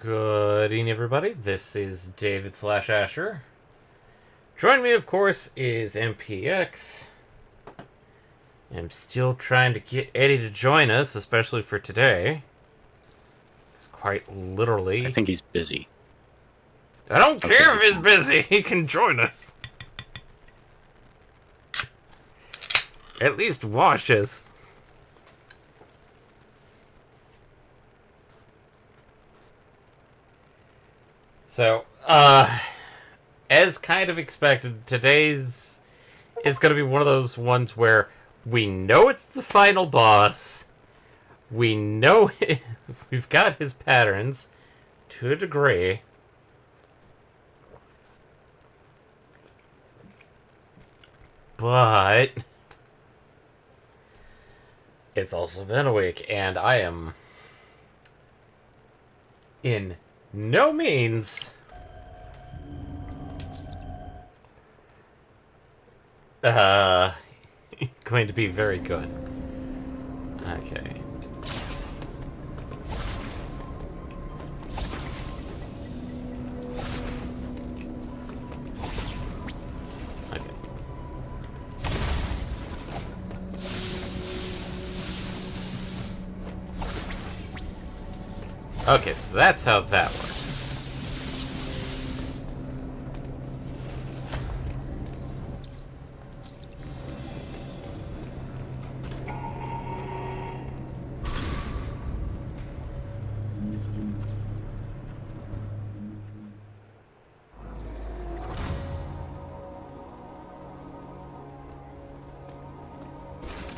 Good evening, everybody. This is David / Asher. Joining me, of course, is MPX. I'm still trying to get Eddie to join us, especially for today. It's quite literally. I think he's busy. I don't care if he's busy. He can join us. At least watch us. So, as kind of expected, today's is going to be one of those ones where we know it's the final boss. We know we've got his patterns to a degree. But it's also been a week, and I am in no means going to be very good. Okay. Okay, so that's how that works.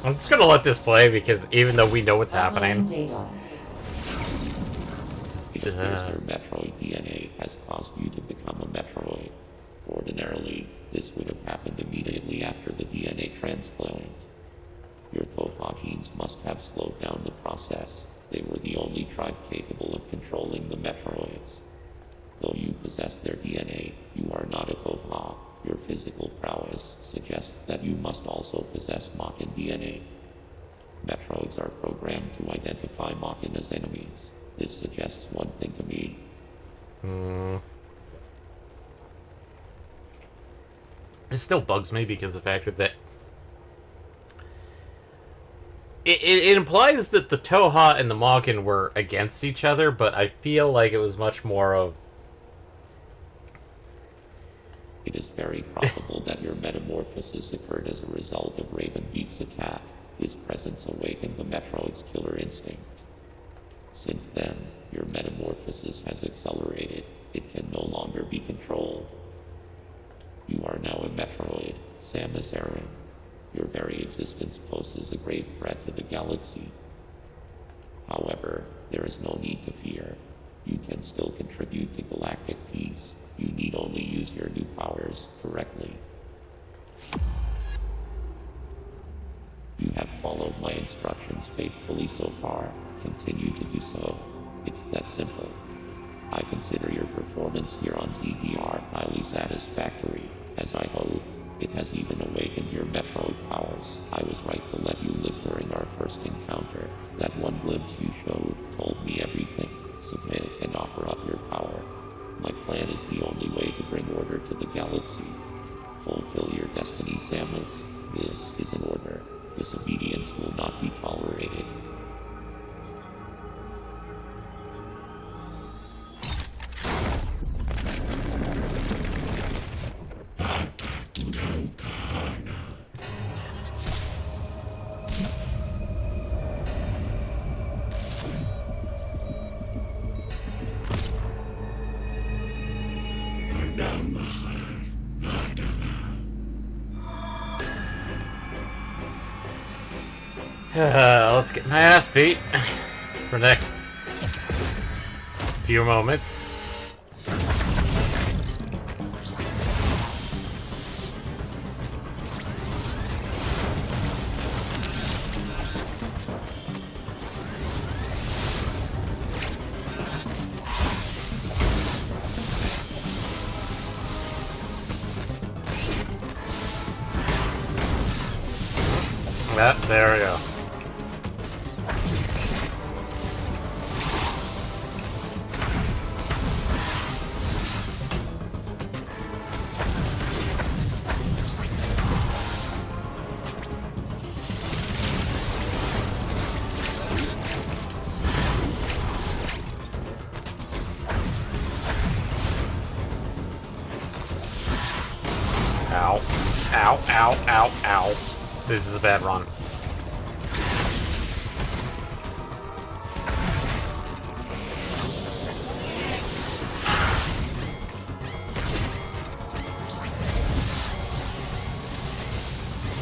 I'm just gonna let this play because even though we know what's happening. It appears your Metroid DNA has caused you to become a Metroid. Ordinarily, this would have happened immediately after the DNA transplant. Your FRG genes must have slowed down the process. They were the only tribe capable of controlling the Metroids. Though you possess their DNA, you are not a FRG. Your physical prowess suggests that you must also possess Machina DNA. Metroids are programmed to identify Machina as enemies. This suggests one thing to me. It still bugs me because of the fact that it implies that the Toha and the Machina were against each other, but I feel like it was much more of... It is very probable that your metamorphosis occurred as a result of Ravenbeak's attack. His presence awakened the Metroid's killer instinct. Since then, your metamorphosis has accelerated. It can no longer be controlled. You are now a Metroid, Samus Aran. Your very existence poses a grave threat to the galaxy. However, there is no need to fear. You can still contribute to galactic peace. You need only use your new powers correctly. You have followed my instructions faithfully so far. Continue to do so. It's that simple. I consider your performance here on ZDR highly satisfactory. As I hoped, it has even awakened your Metroid powers. I was right to let you live during our first encounter. That one glimpse you showed told me everything. Submit and offer up your power. My plan is the only way to bring order to the galaxy. Fulfill your destiny, Samus. This is an order. Disobedience will not be tolerated. Let's get my ass beat for the next few moments. There we go. Ow, ow, ow, ow. This is a bad run.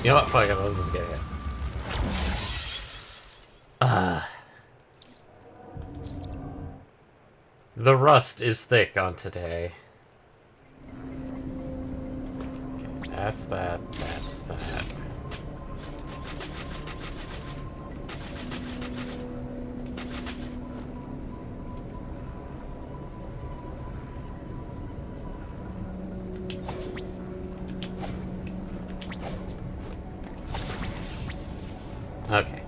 You know what? Fuck it, let's just get it. The rust is thick on today. Okay, that's that, that's that. Okay.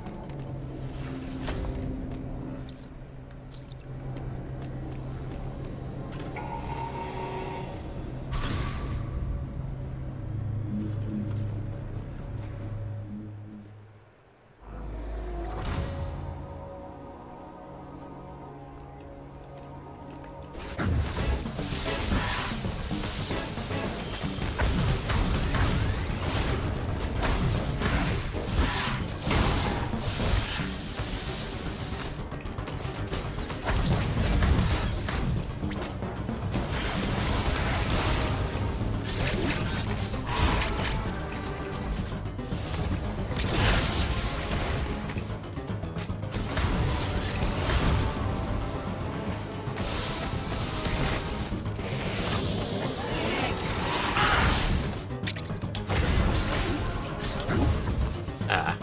Ah.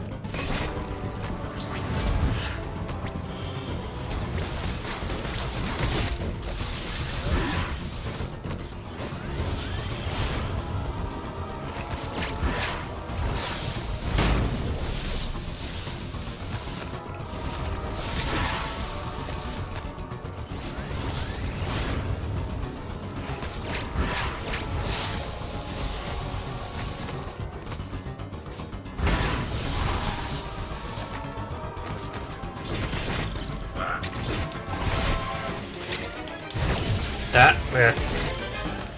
That, there.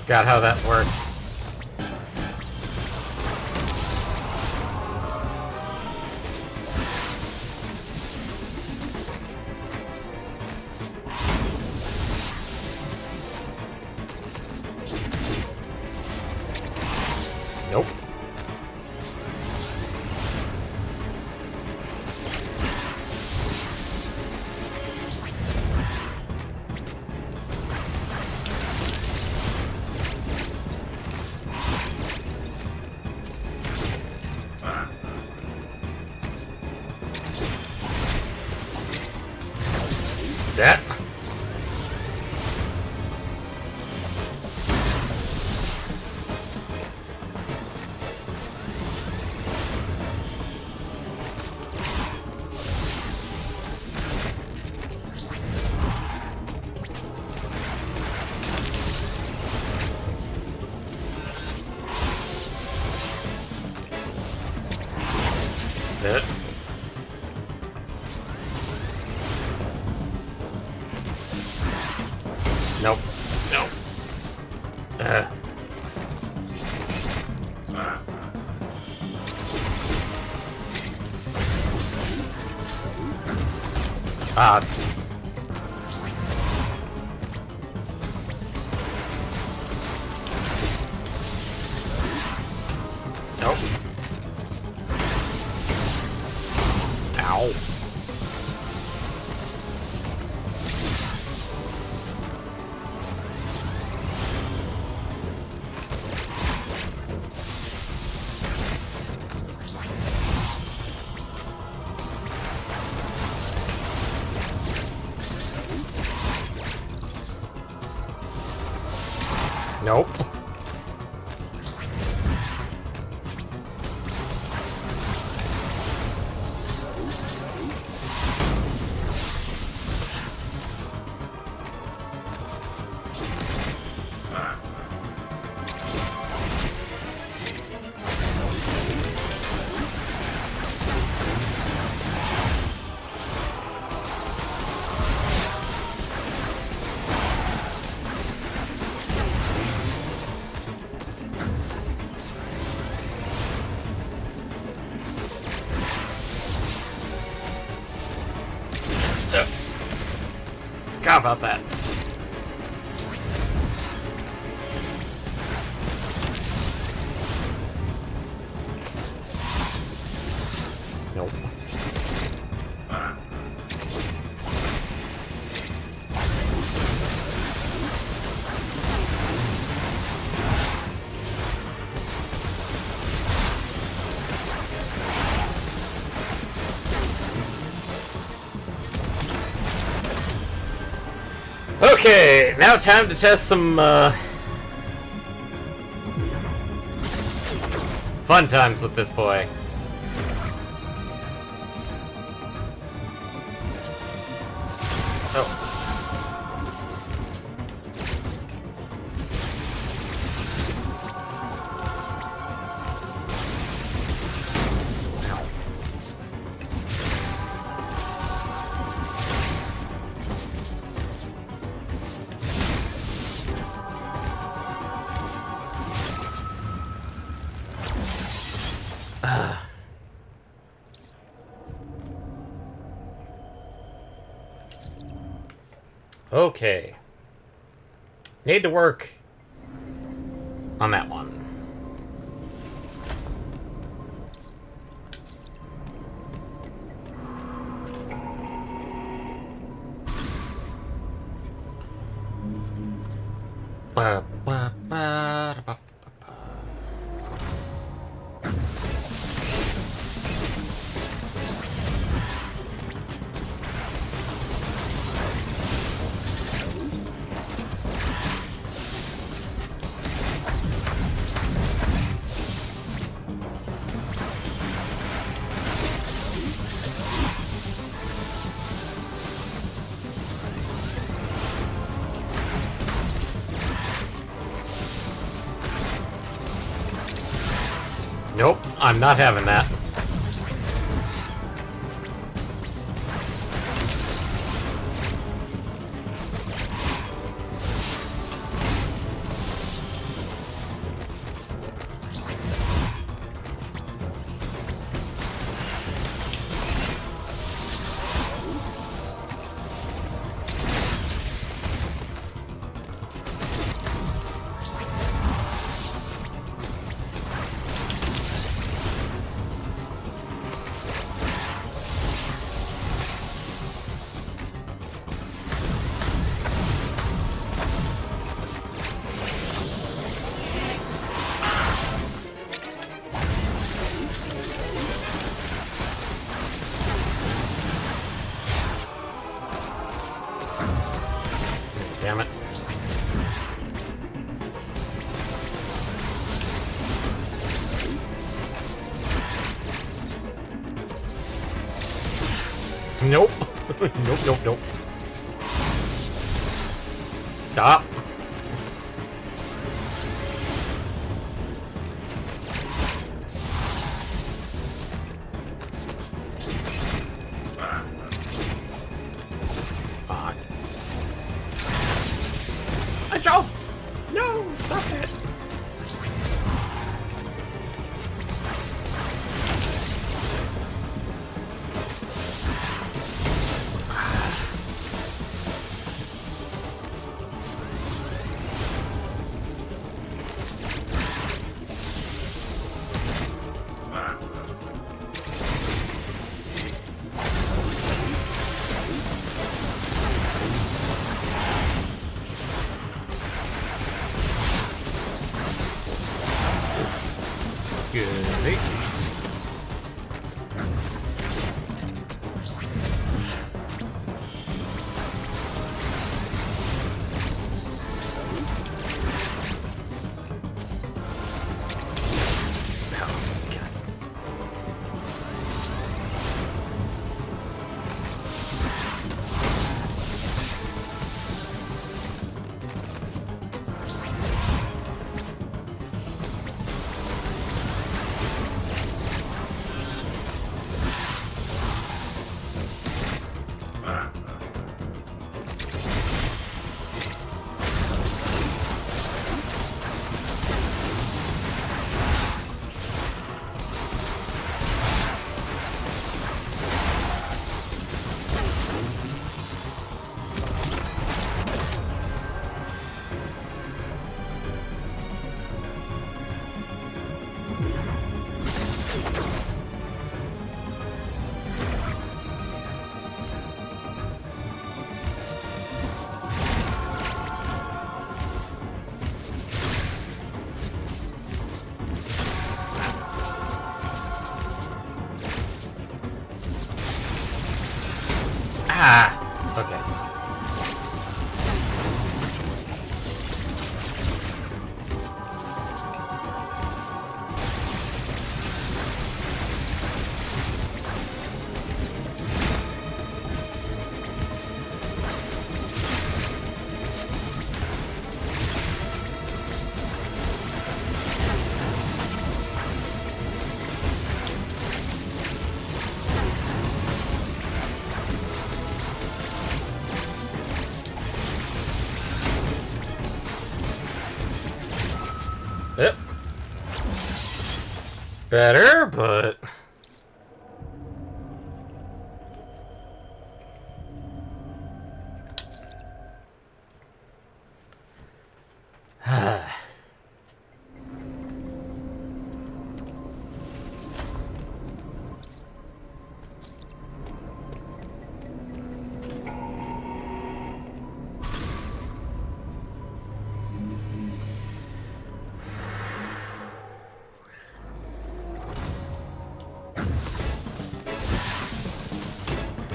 Got how that worked. Nope. That. That. Nope. Nope. Ah. Nope. Ow. Nope. forgot about that. Nope. Okay, now time to test some fun times with this boy. Oh. Okay. Need to work on that one. Ba, ba, ba, da, ba, ba, ba. Nope, I'm not having that. Damn it. Nope. Nope, nope, nope. Stop. Fuck. I jumped! No! Stop it! Ah! Okay. Yep. Better, but...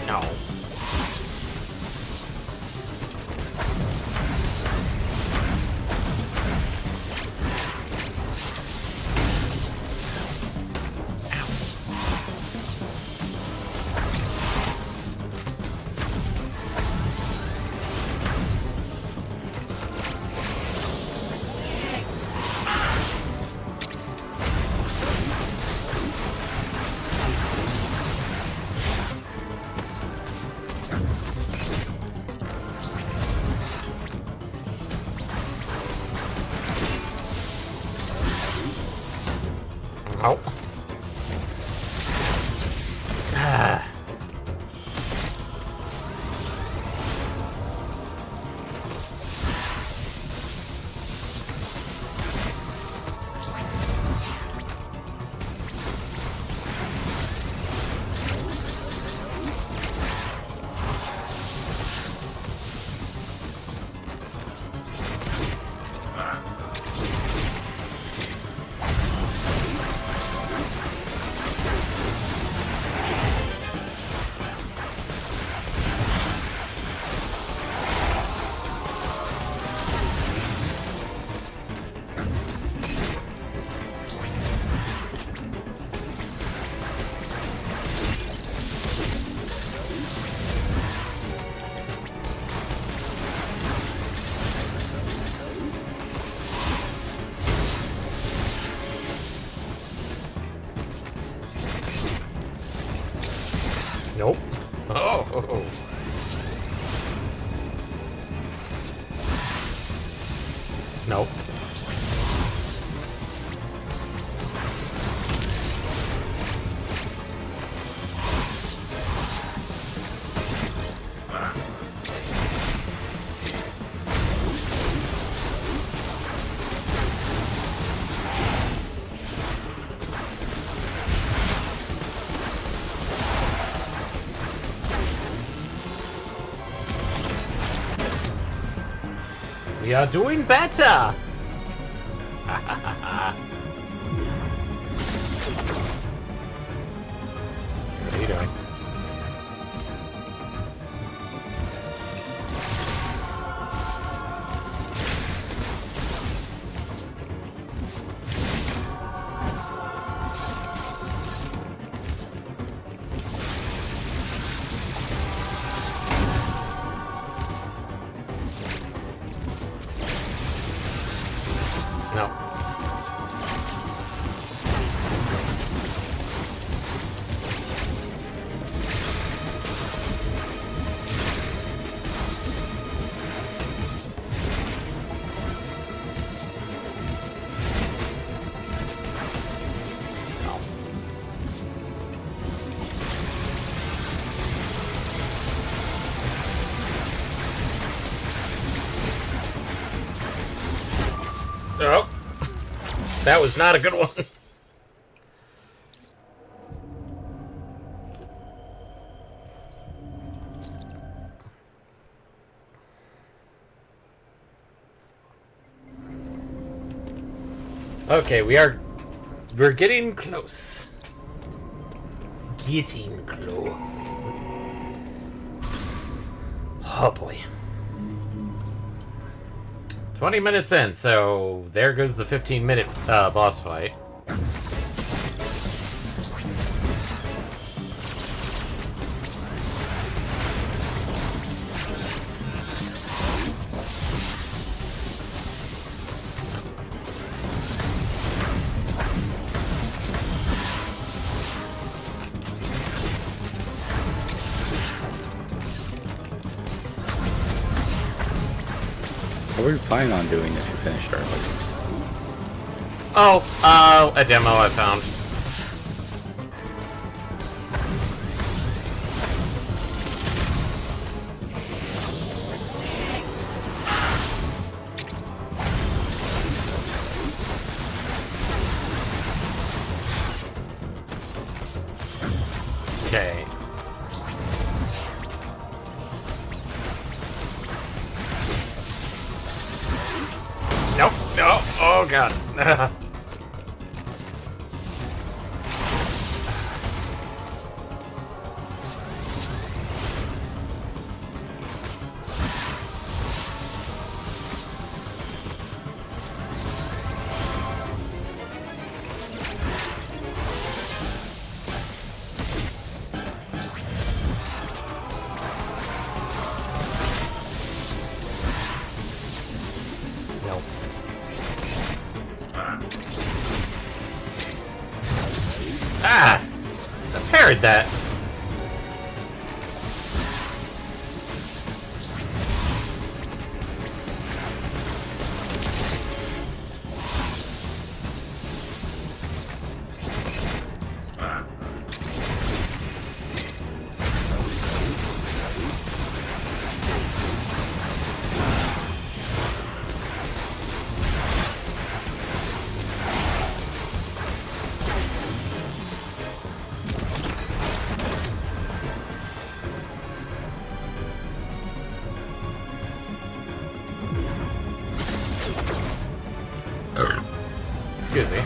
No. Ow. Ah. Nope. Oh. Nope. We are doing better! What are you doing? No. Oh. That was not a good one. Okay, we're getting close. Getting close. Oh boy. 20 minutes in, so there goes the 15-minute boss fight. What were you planning on doing if you finished early? Oh, a demo I found. Okay. Nope, no, oh god. Nope. Ah! I parried that. Excuse me.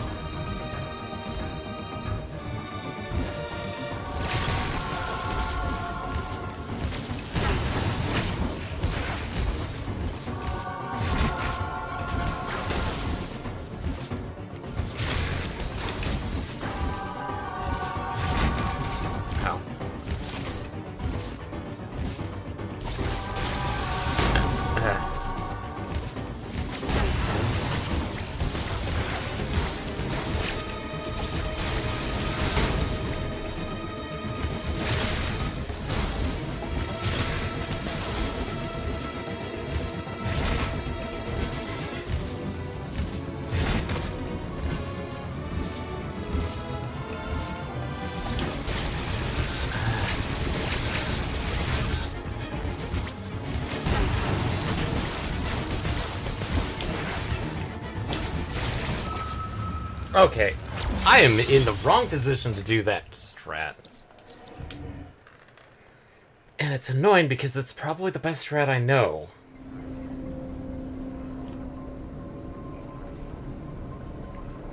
Ow. Okay, I am in the wrong position to do that strat. And it's annoying because it's probably the best strat I know.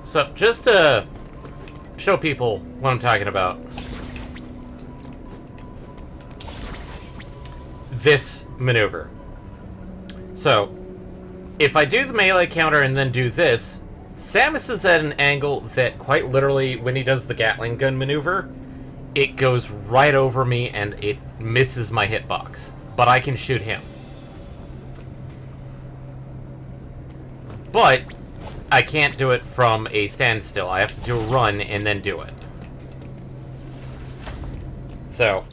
So, just to show people what I'm talking about. This maneuver. So, if I do the melee counter and then do this, Samus is at an angle that quite literally, when he does the Gatling gun maneuver, it goes right over me and it misses my hitbox. But I can shoot him. But I can't do it from a standstill. I have to do a run and then do it. So,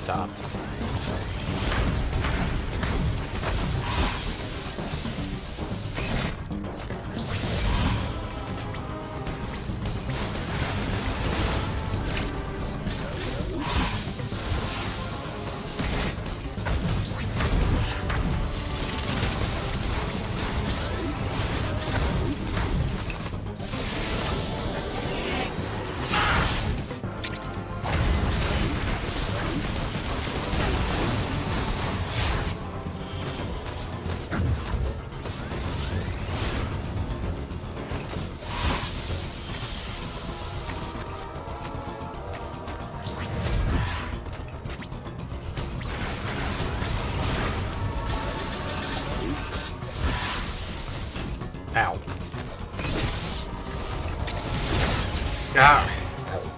stop. Ah, that was...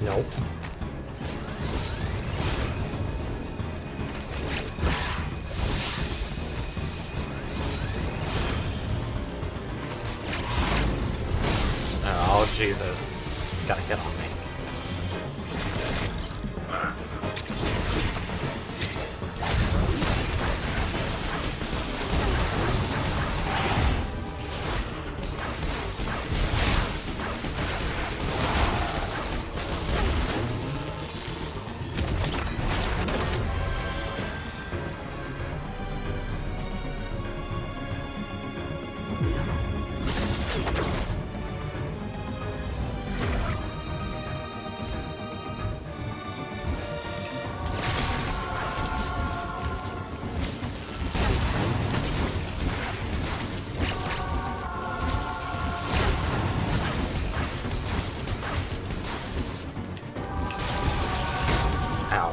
Nope. Oh, Jesus. Gotta hit on me. Ow.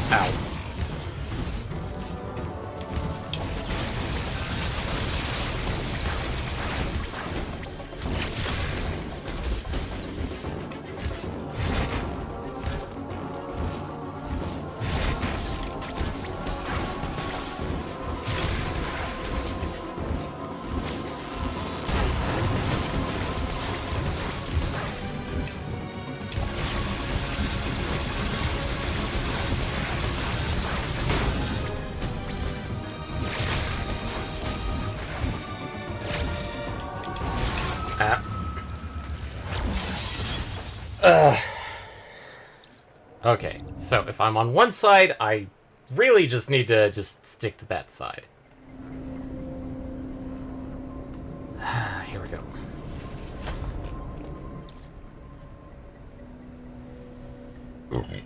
Ow. Ah. Okay, so if I'm on one side, I really just need to just stick to that side. Here we go. Okay.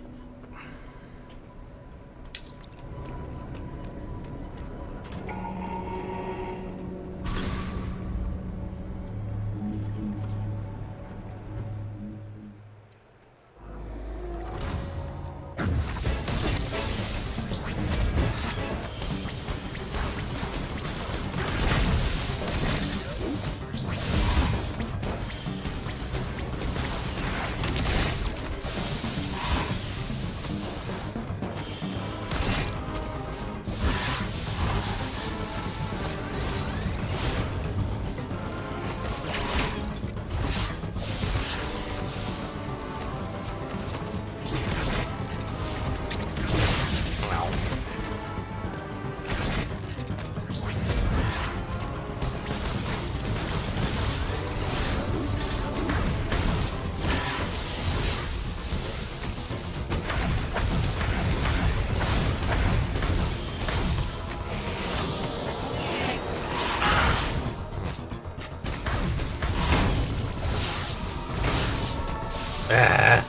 Ah.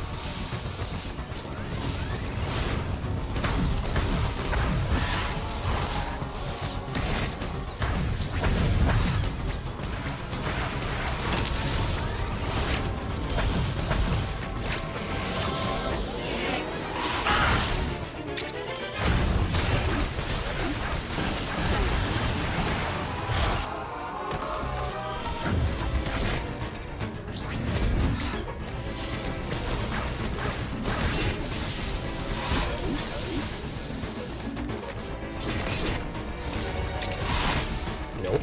Nope.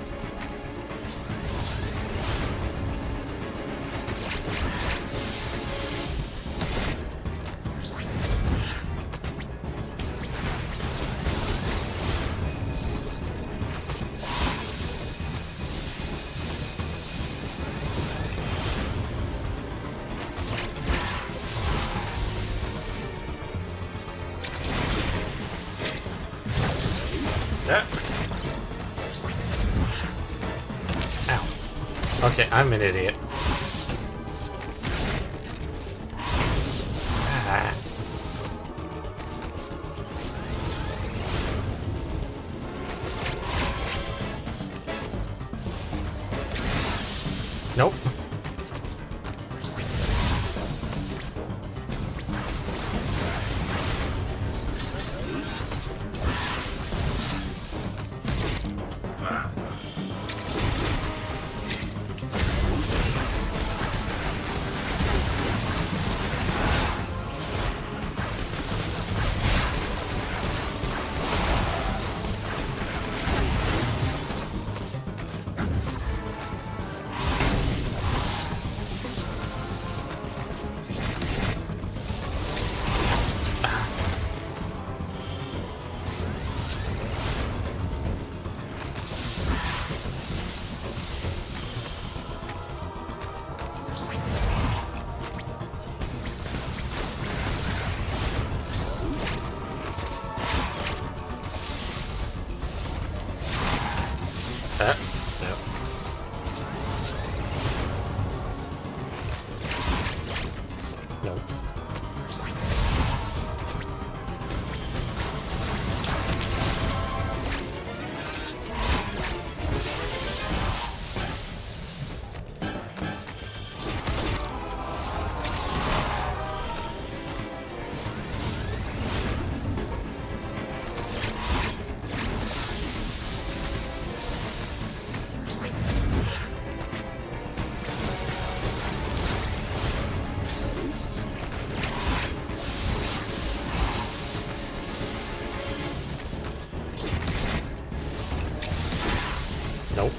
Ah. Ow. Okay, I'm an idiot. Ah. Nope. No. No. Nope.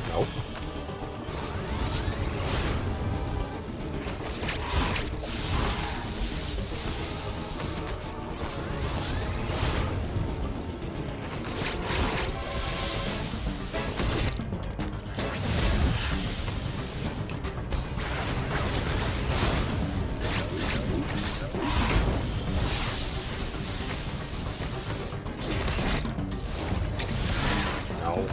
Nope. No.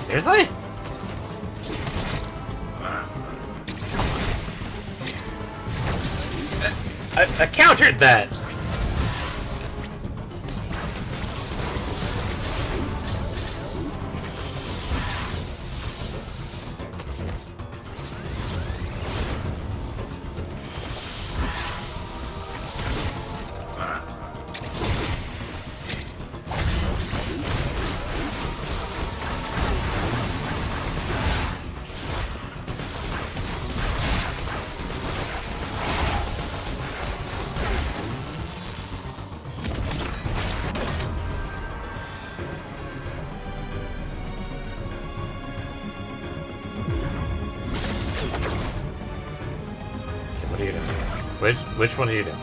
Seriously? I countered that! What are you doing? Which one are you doing?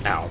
Ow.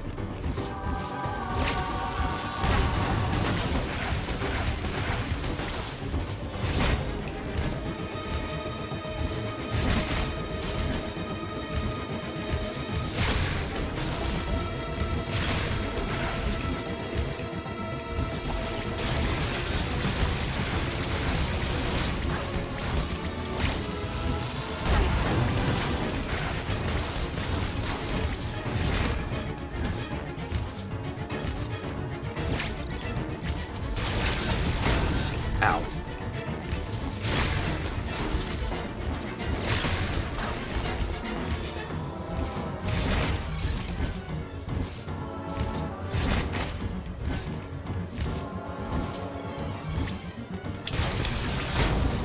Ow.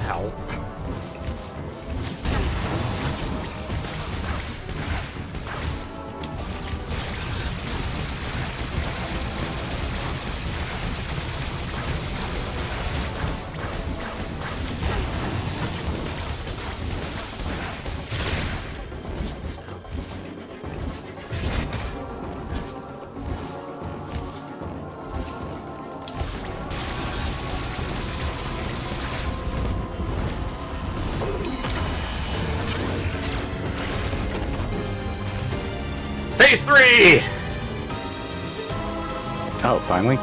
Ow. Phase 3! Oh, finally?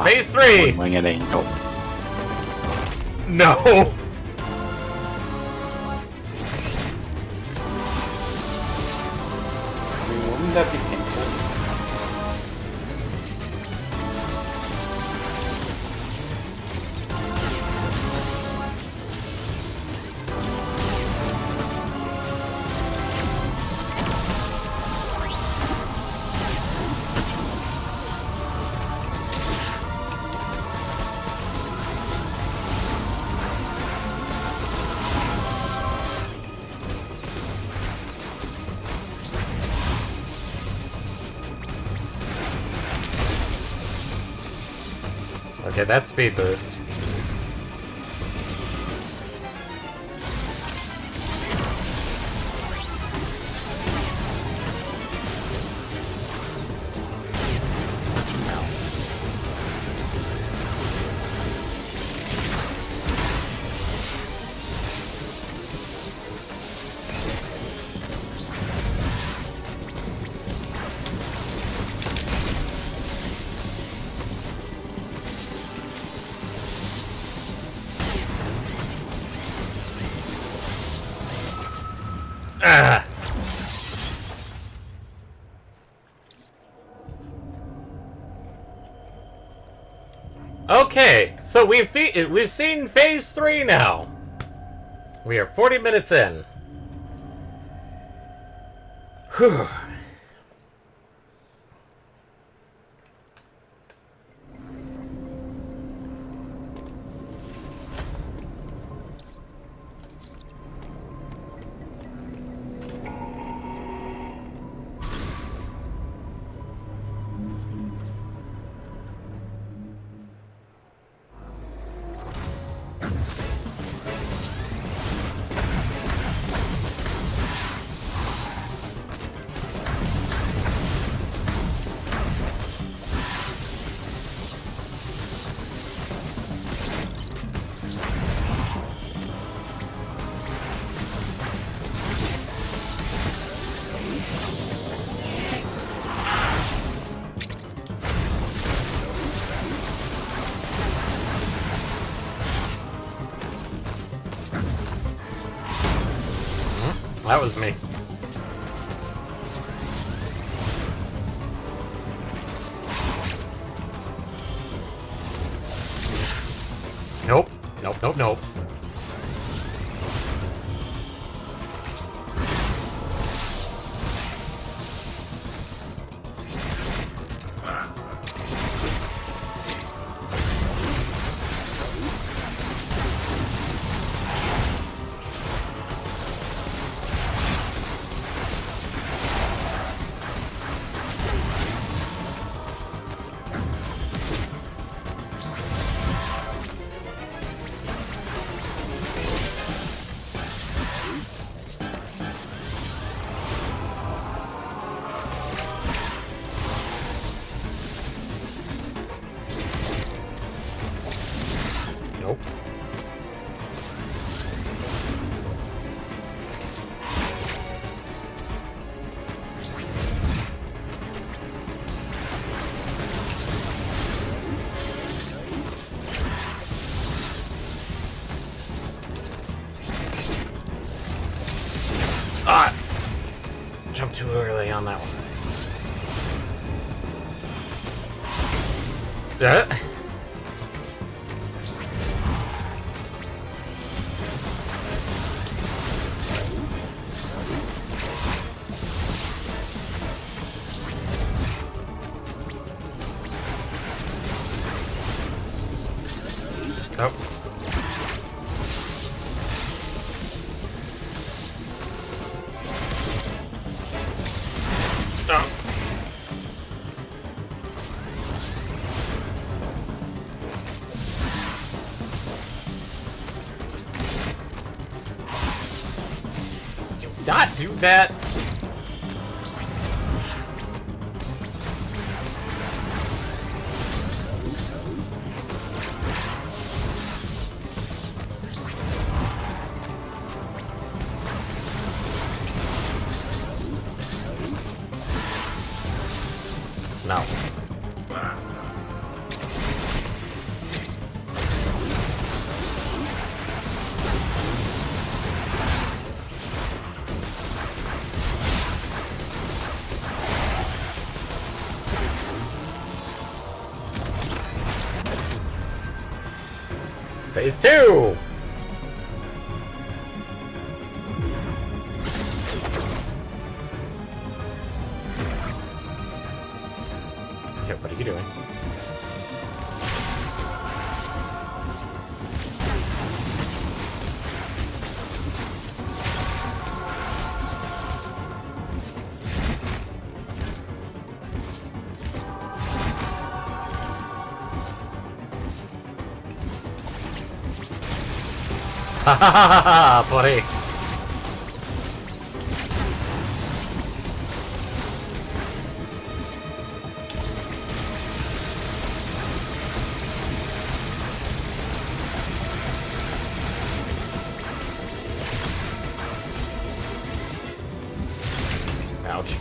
Phase 3! Winged Angel. No! Wouldn't that be painful? Okay, that's speed boost. Ah. Okay, so we've seen phase 3 now. We are 40 minutes in. Whew. That was me. Nope. Nope, nope, nope. Nope. Ah! Jumped too early on that one. Oh. Oh. Do not do that. No. Phase 2! Okay, what are you doing? Ha ha ha ha, buddy! Ouch.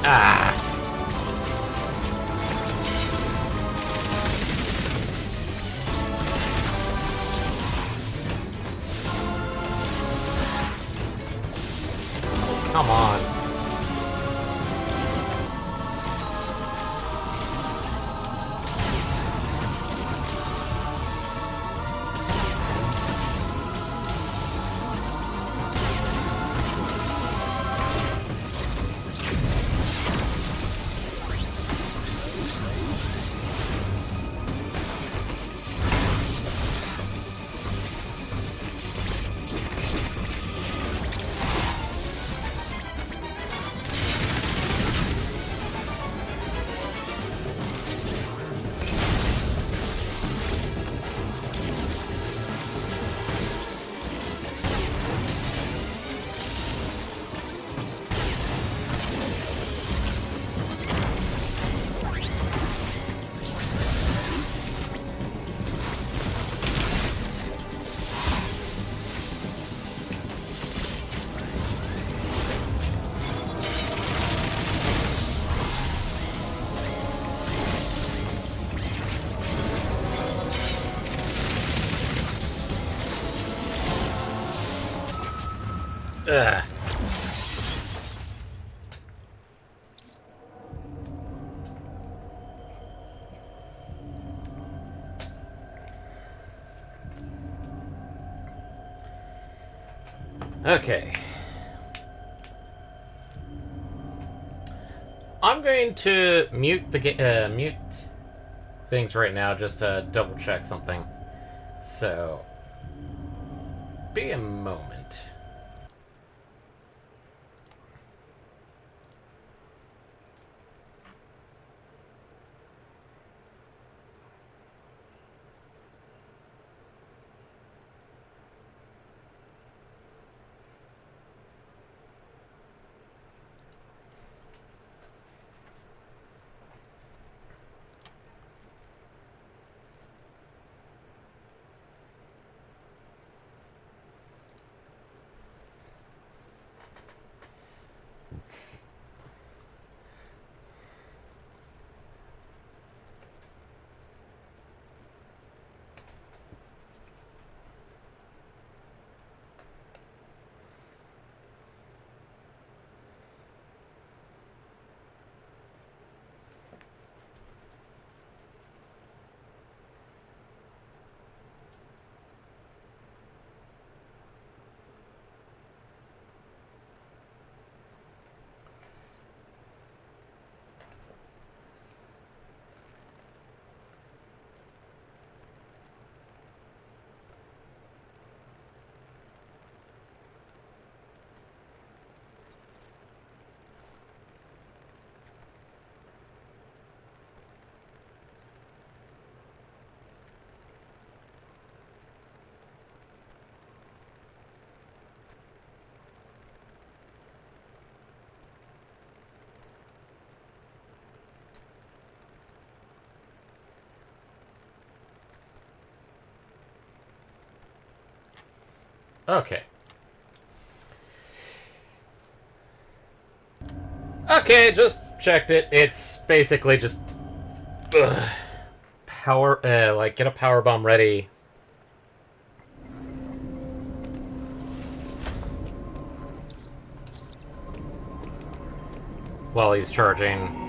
Ah! Come on. Ugh. Okay. I'm going to mute the mute things right now just to double check something. So, be a moment. Okay. Okay, just checked it. It's basically just power, like get a power bomb ready. While he's charging.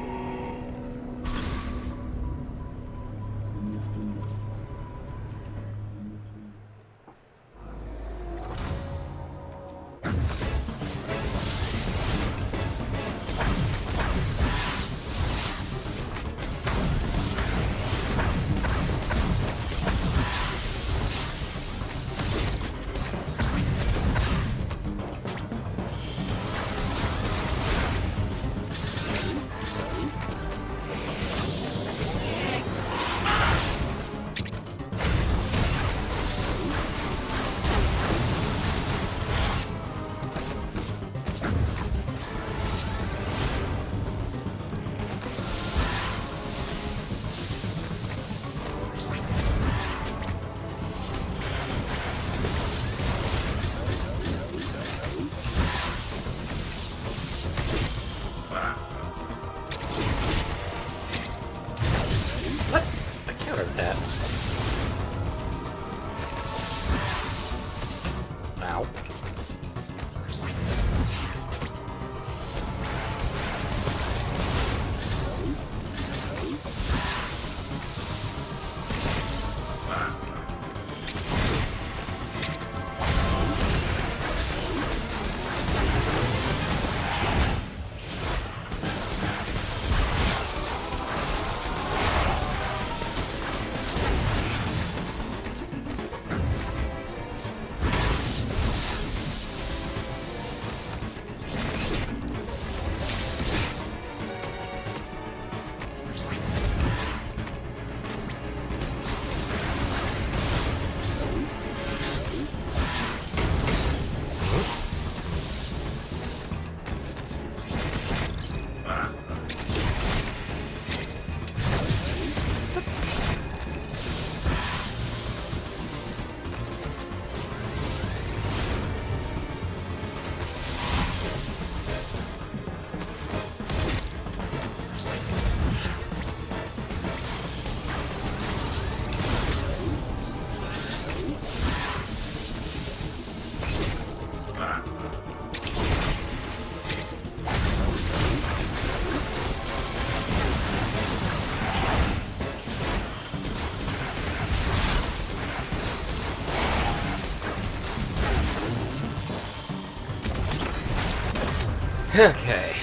Okay.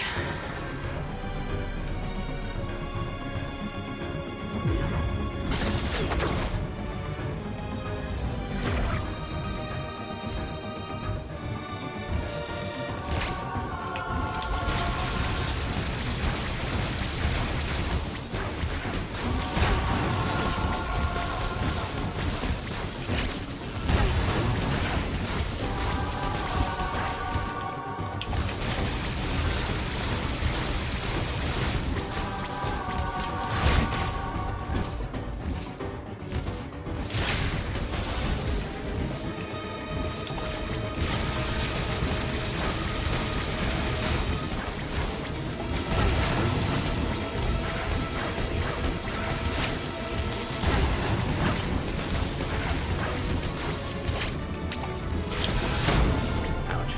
Ouch.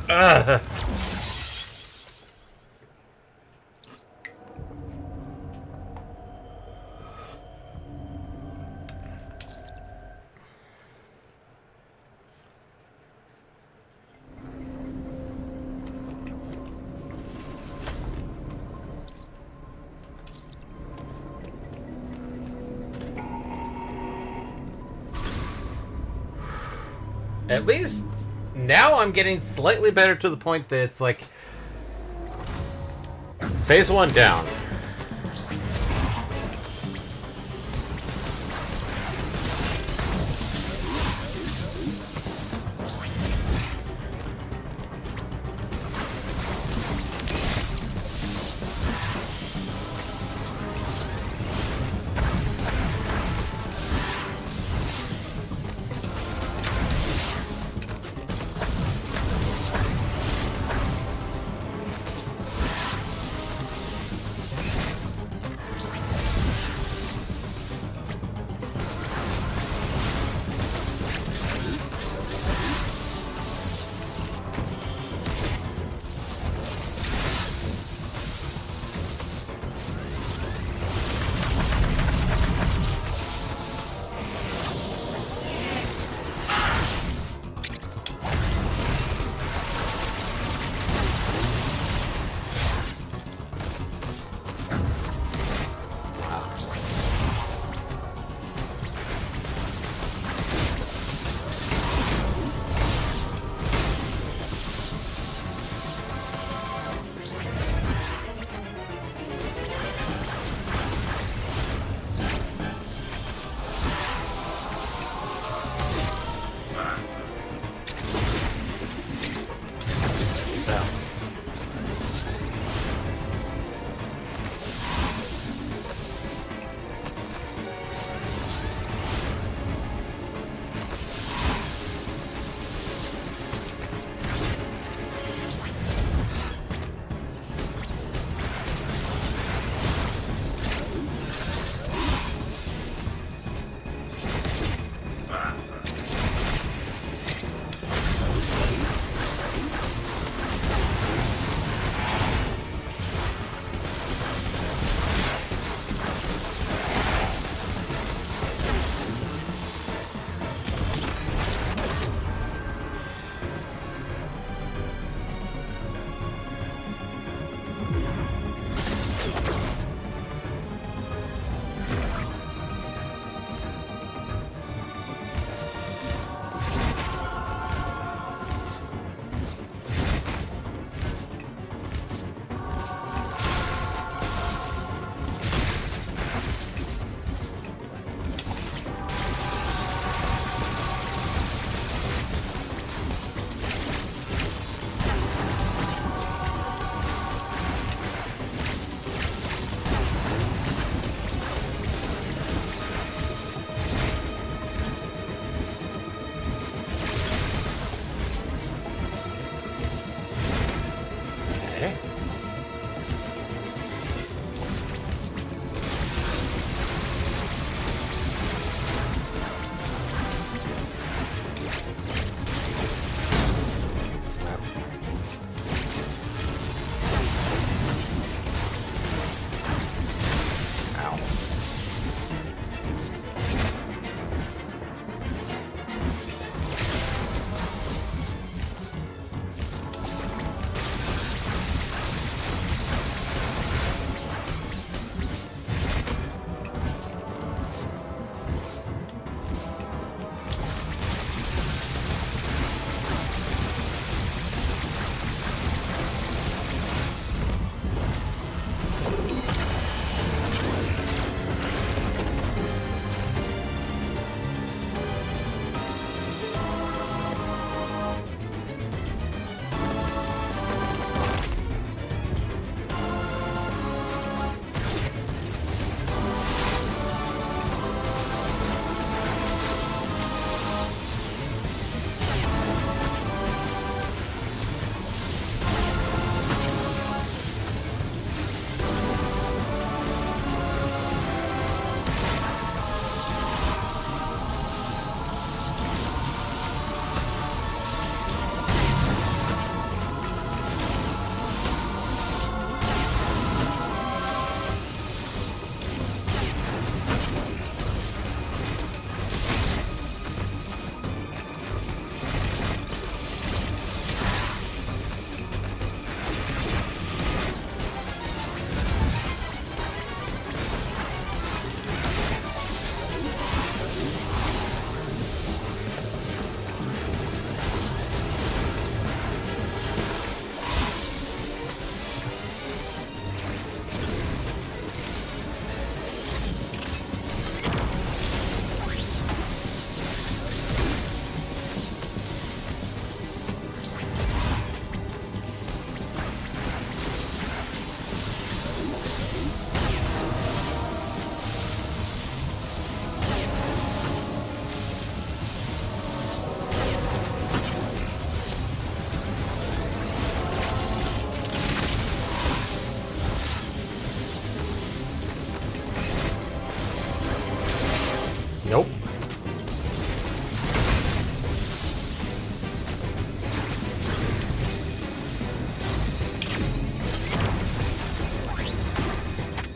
Ugh. At least now I'm getting slightly better to the point that it's like phase 1 down.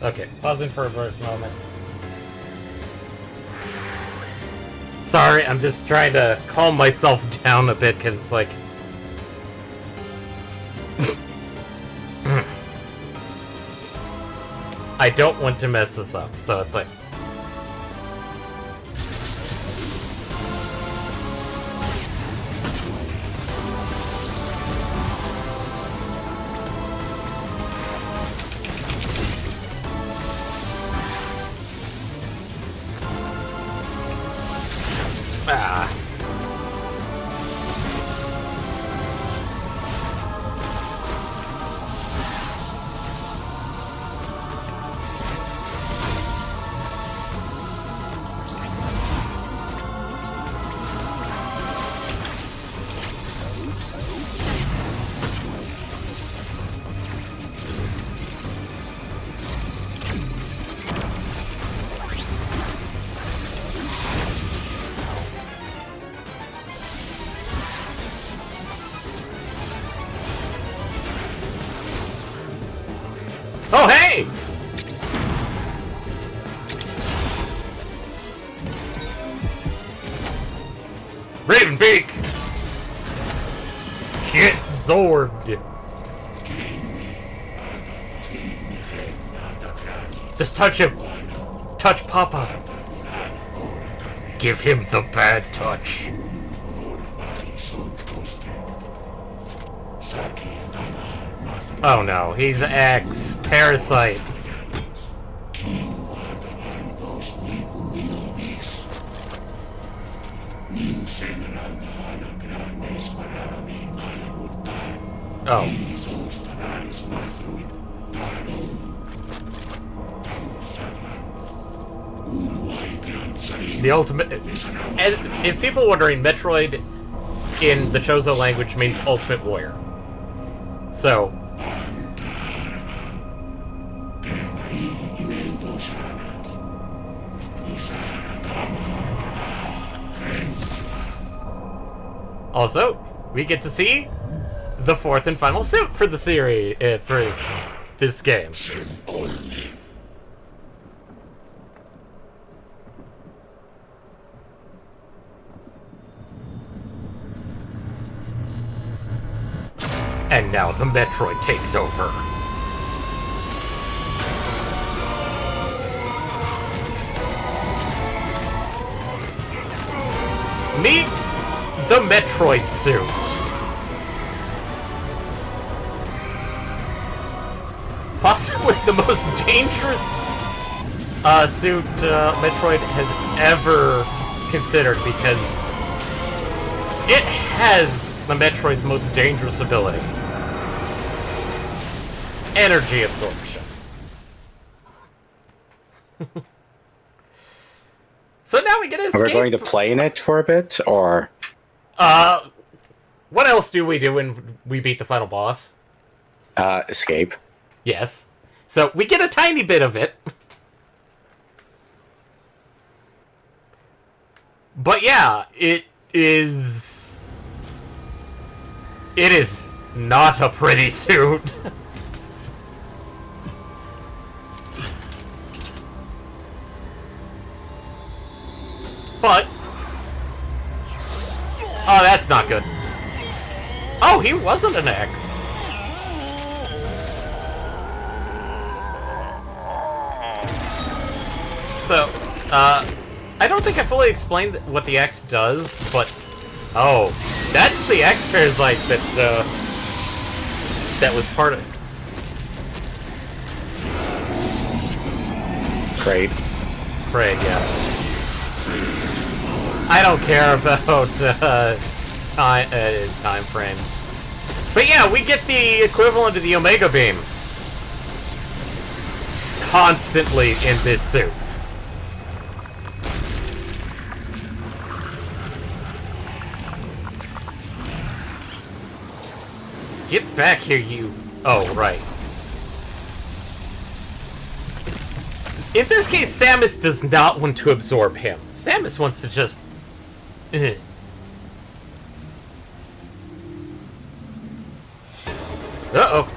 Okay, pausing for a brief moment. Sorry, I'm just trying to calm myself down a bit, because it's like... I don't want to mess this up, so it's like... Ah. Oh, hey! Ravenbeak! Get Zorbed! Just touch him! Touch Papa! Give him the bad touch! Oh no, he's X. Parasite. Oh. The ultimate... If people are wondering, Metroid in the Chozo language means ultimate warrior. So... Also, we get to see the fourth and final suit for the series, for this game. And now the Metroid takes over. Meet the Metroid suit. Possibly the most dangerous suit Metroid has ever considered, because it has the Metroid's most dangerous ability. Energy absorption. So now we get to escape. Are we going to play in it for a bit, or...? What else do we do when we beat the final boss? Escape. Yes. So we get a tiny bit of it. But yeah, it is not a pretty suit. But... oh, that's not good. Oh, he wasn't an X. So, I don't think I fully explained what the X does, but... oh, that's the X parasite that was part of... Kraid. Kraid, yeah. I don't care about time frames. But yeah, we get the equivalent of the Omega Beam constantly in this suit. Get back here, you... oh, right. In this case, Samus does not want to absorb him. Samus wants to just... Uh-oh.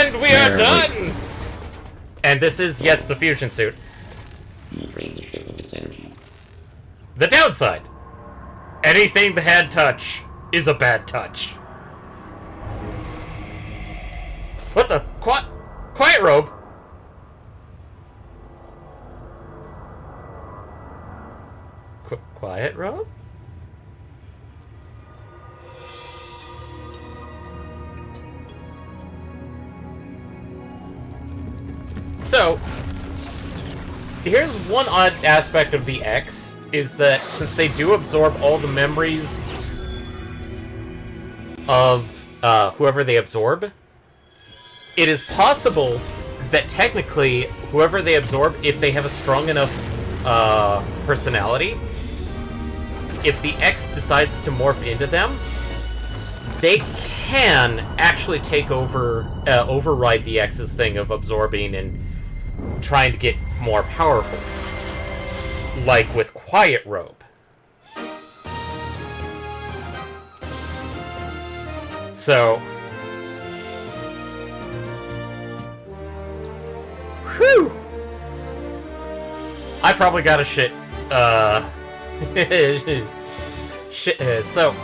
And we are There done! And this is, yes, the fusion suit. You drain the ship of its energy. The downside. Anything the hand touch is a bad touch. What the? Quiet robe? Quiet robe? So, here's one odd aspect of the X, is that since they do absorb all the memories of whoever they absorb, it is possible that technically whoever they absorb, if they have a strong enough personality, if the X decides to morph into them, they can actually take over, override the X's thing of absorbing and trying to get more powerful. Like with Quiet Robe. So... Whew! I probably got a shit, so,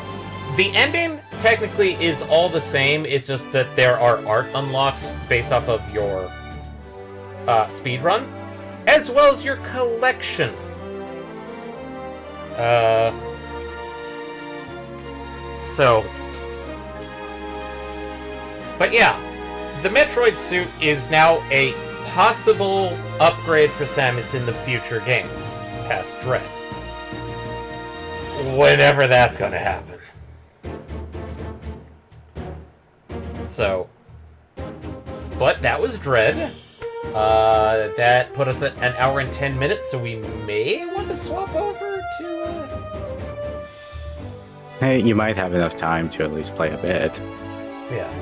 the ending technically is all the same, it's just that there are art unlocks based off of your speedrun, as well as your collection. But yeah, the Metroid suit is now a possible upgrade for Samus in the future games, past Dread. Whenever that's gonna happen. So, but that was Dread. That put us at 1 hour and 10 minutes, so we may want to swap over to, Hey, you might have enough time to at least play a bit. Yeah.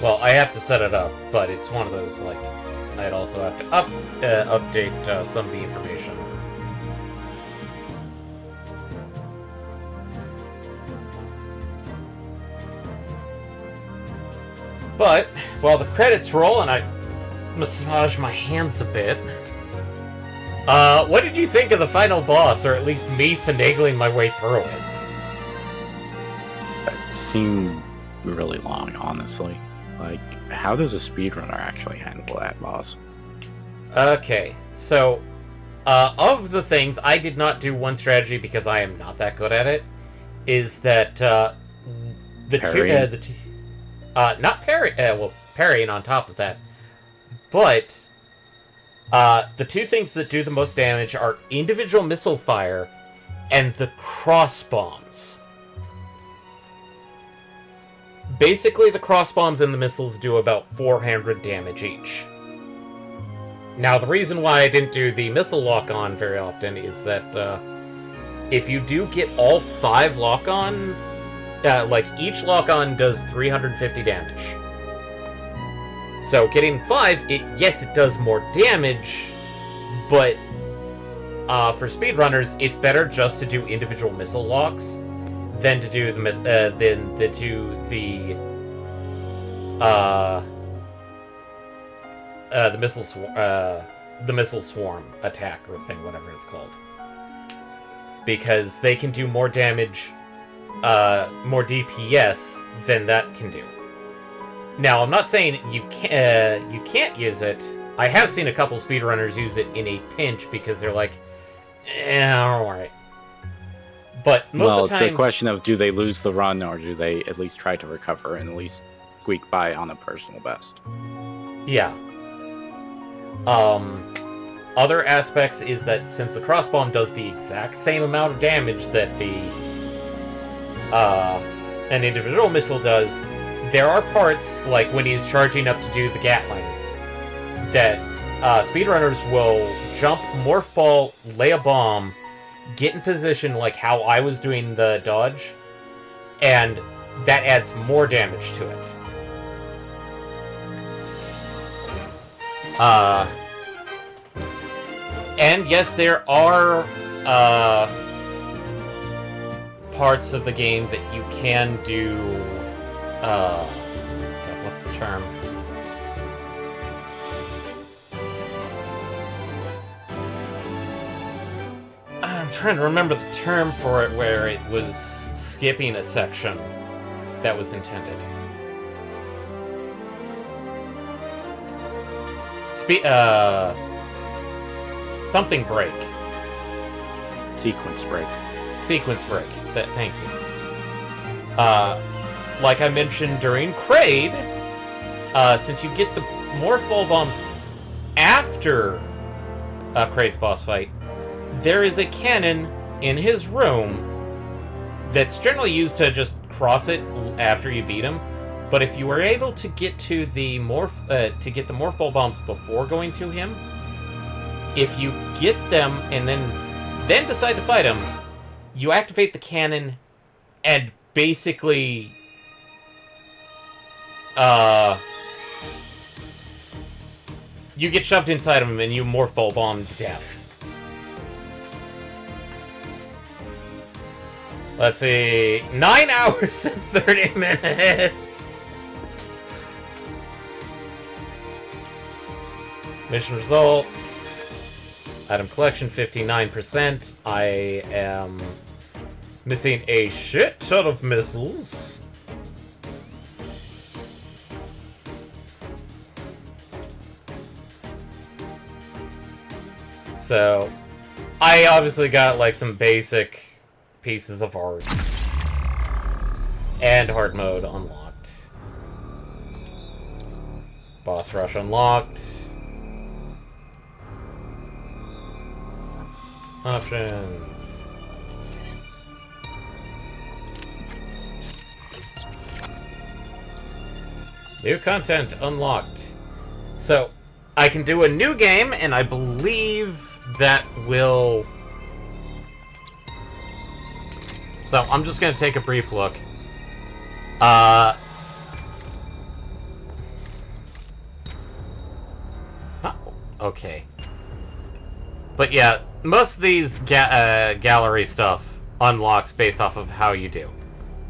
Well, I have to set it up, but it's one of those, like, I'd also have to update some of the information. But, while the credits roll and I massage my hands a bit, what did you think of the final boss, or at least me finagling my way through it? It seemed really long, honestly. Like, how does a speedrunner actually handle that boss? Okay, so, of the things, I did not do one strategy because I am not that good at it, is that, not parry, well, parrying on top of that, but, the two things that do the most damage are individual missile fire and the cross bombs. Basically, the cross bombs and the missiles do about 400 damage each. Now, the reason why I didn't do the missile lock-on very often is that, if you do get all 5 lock-on, like, each lock-on does 350 damage. So, getting 5, yes, it does more damage, but, for speedrunners, it's better just to do individual missile locks than to do the missile swarm attack or thing, whatever it's called, because they can do more damage, more DPS than that can do. Now, I'm not saying you can't use it. I have seen a couple speedrunners use it in a pinch because they're like, alright. But most of the time, it's a question of, do they lose the run, or do they at least try to recover and at least squeak by on a personal best? Yeah. Other aspects is that since the crossbomb does the exact same amount of damage that an individual missile does, there are parts, like when he's charging up to do the Gatling, that speedrunners will jump, morph ball, lay a bomb, get in position like how I was doing the dodge, and that adds more damage to it. And yes, there are parts of the game that you can do God, what's the term? I'm trying to remember the term for it where it was skipping a section that was intended. Something break. Sequence break. Sequence break. Thank you. Like I mentioned during Kraid, since you get the Morph Ball Bombs after Kraid's boss fight, there is a cannon in his room that's generally used to just cross it after you beat him. But if you were able to get to the Morph Ball Bombs before going to him, if you get them and then decide to fight him, you activate the cannon and basically you get shoved inside of him and you Morph Ball Bomb to death. Let's see, 9 hours and 30 minutes. Mission results. Item collection, 59%. I am missing a shit ton of missiles. So, I obviously got like some basic pieces of art. And hard mode unlocked. Boss rush unlocked. Options. New content unlocked. So, I can do a new game, and I believe that will... So, I'm just gonna take a brief look. Oh, okay. But yeah, most of these gallery stuff unlocks based off of how you do.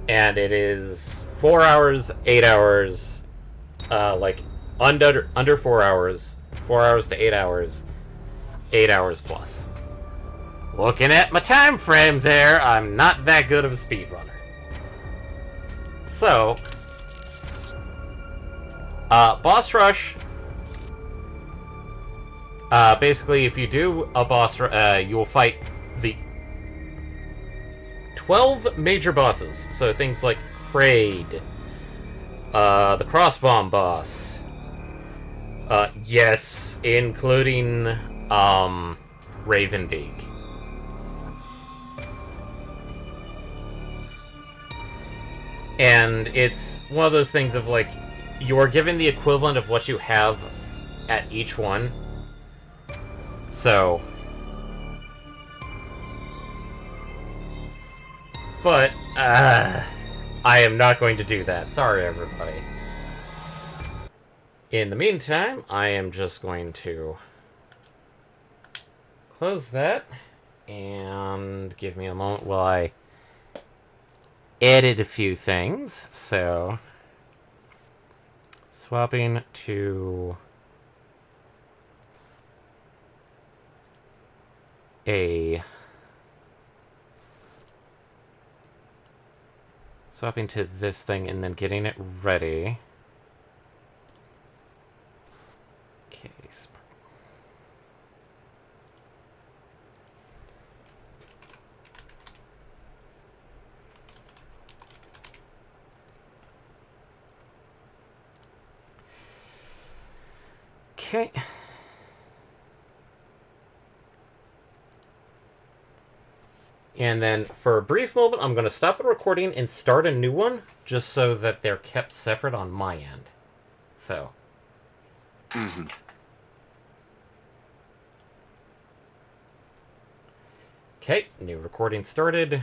And it is 4 hours, 8 hours, like under 4 hours, 4 hours to 8 hours, 8 hours plus. Looking at my time frame there, I'm not that good of a speedrunner. So, boss rush. Basically, if you do a boss, you will fight the 12 major bosses. So things like Kraid, the Crossbomb boss, yes, including Ravenbeak. And it's one of those things of like, you're given the equivalent of what you have at each one. So, but, I am not going to do that. Sorry, everybody. In the meantime, I am just going to close that, and give me a moment while I edit a few things. So, swapping to swapping to this thing and then getting it ready. Okay. Okay. And then, for a brief moment, I'm going to stop the recording and start a new one, just so that they're kept separate on my end. So. Mm-hmm. Okay, new recording started.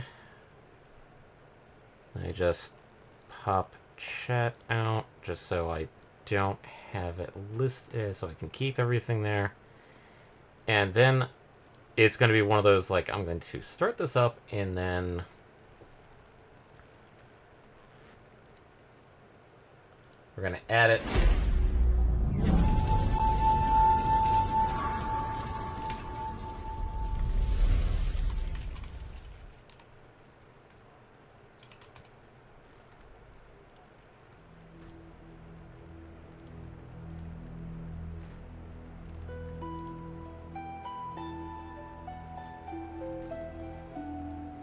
I just pop chat out, just so I don't have it listed, so I can keep everything there. And then it's going to be one of those, like, I'm going to start this up, and then We're gonna add it.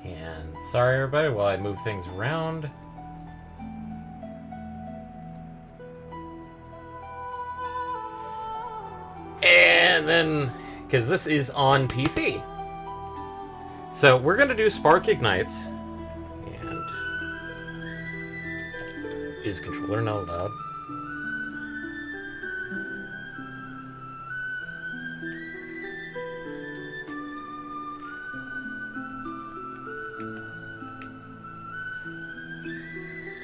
And sorry everybody while I move things around. And then, because this is on PC. So we're going to do Spark Ignites. And is controller not allowed?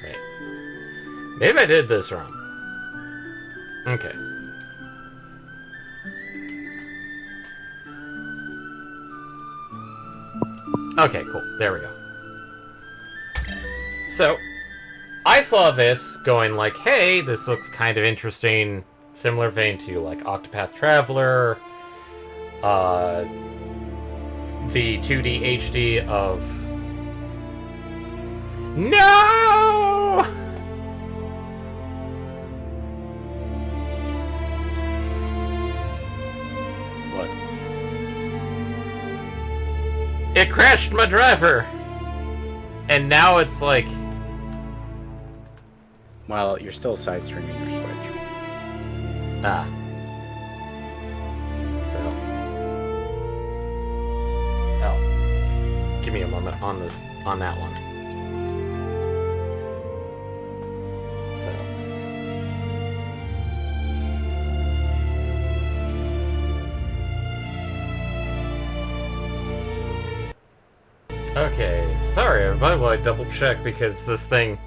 Wait. Maybe I did this wrong. Okay. Okay, cool. There we go. So, I saw this going like, hey, this looks kind of interesting. Similar vein to, like, Octopath Traveler. The 2D HD of... No! What? It crashed my driver! And now it's like... Well, you're still side streaming your Switch. Ah. So... Oh. Give me a moment on this, on that one. Okay, sorry everybody, well I double check because this thing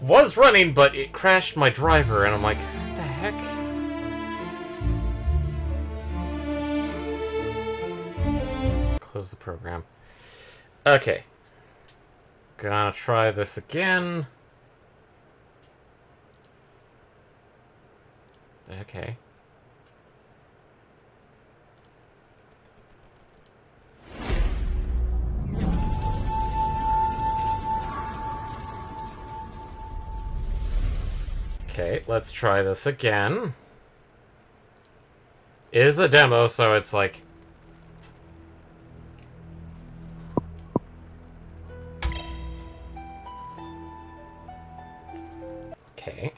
was running, but it crashed my driver, and I'm like, what the heck? Close the program. Okay. Gonna try this again. Okay. Okay, let's try this again. It is a demo, so it's like... Okay.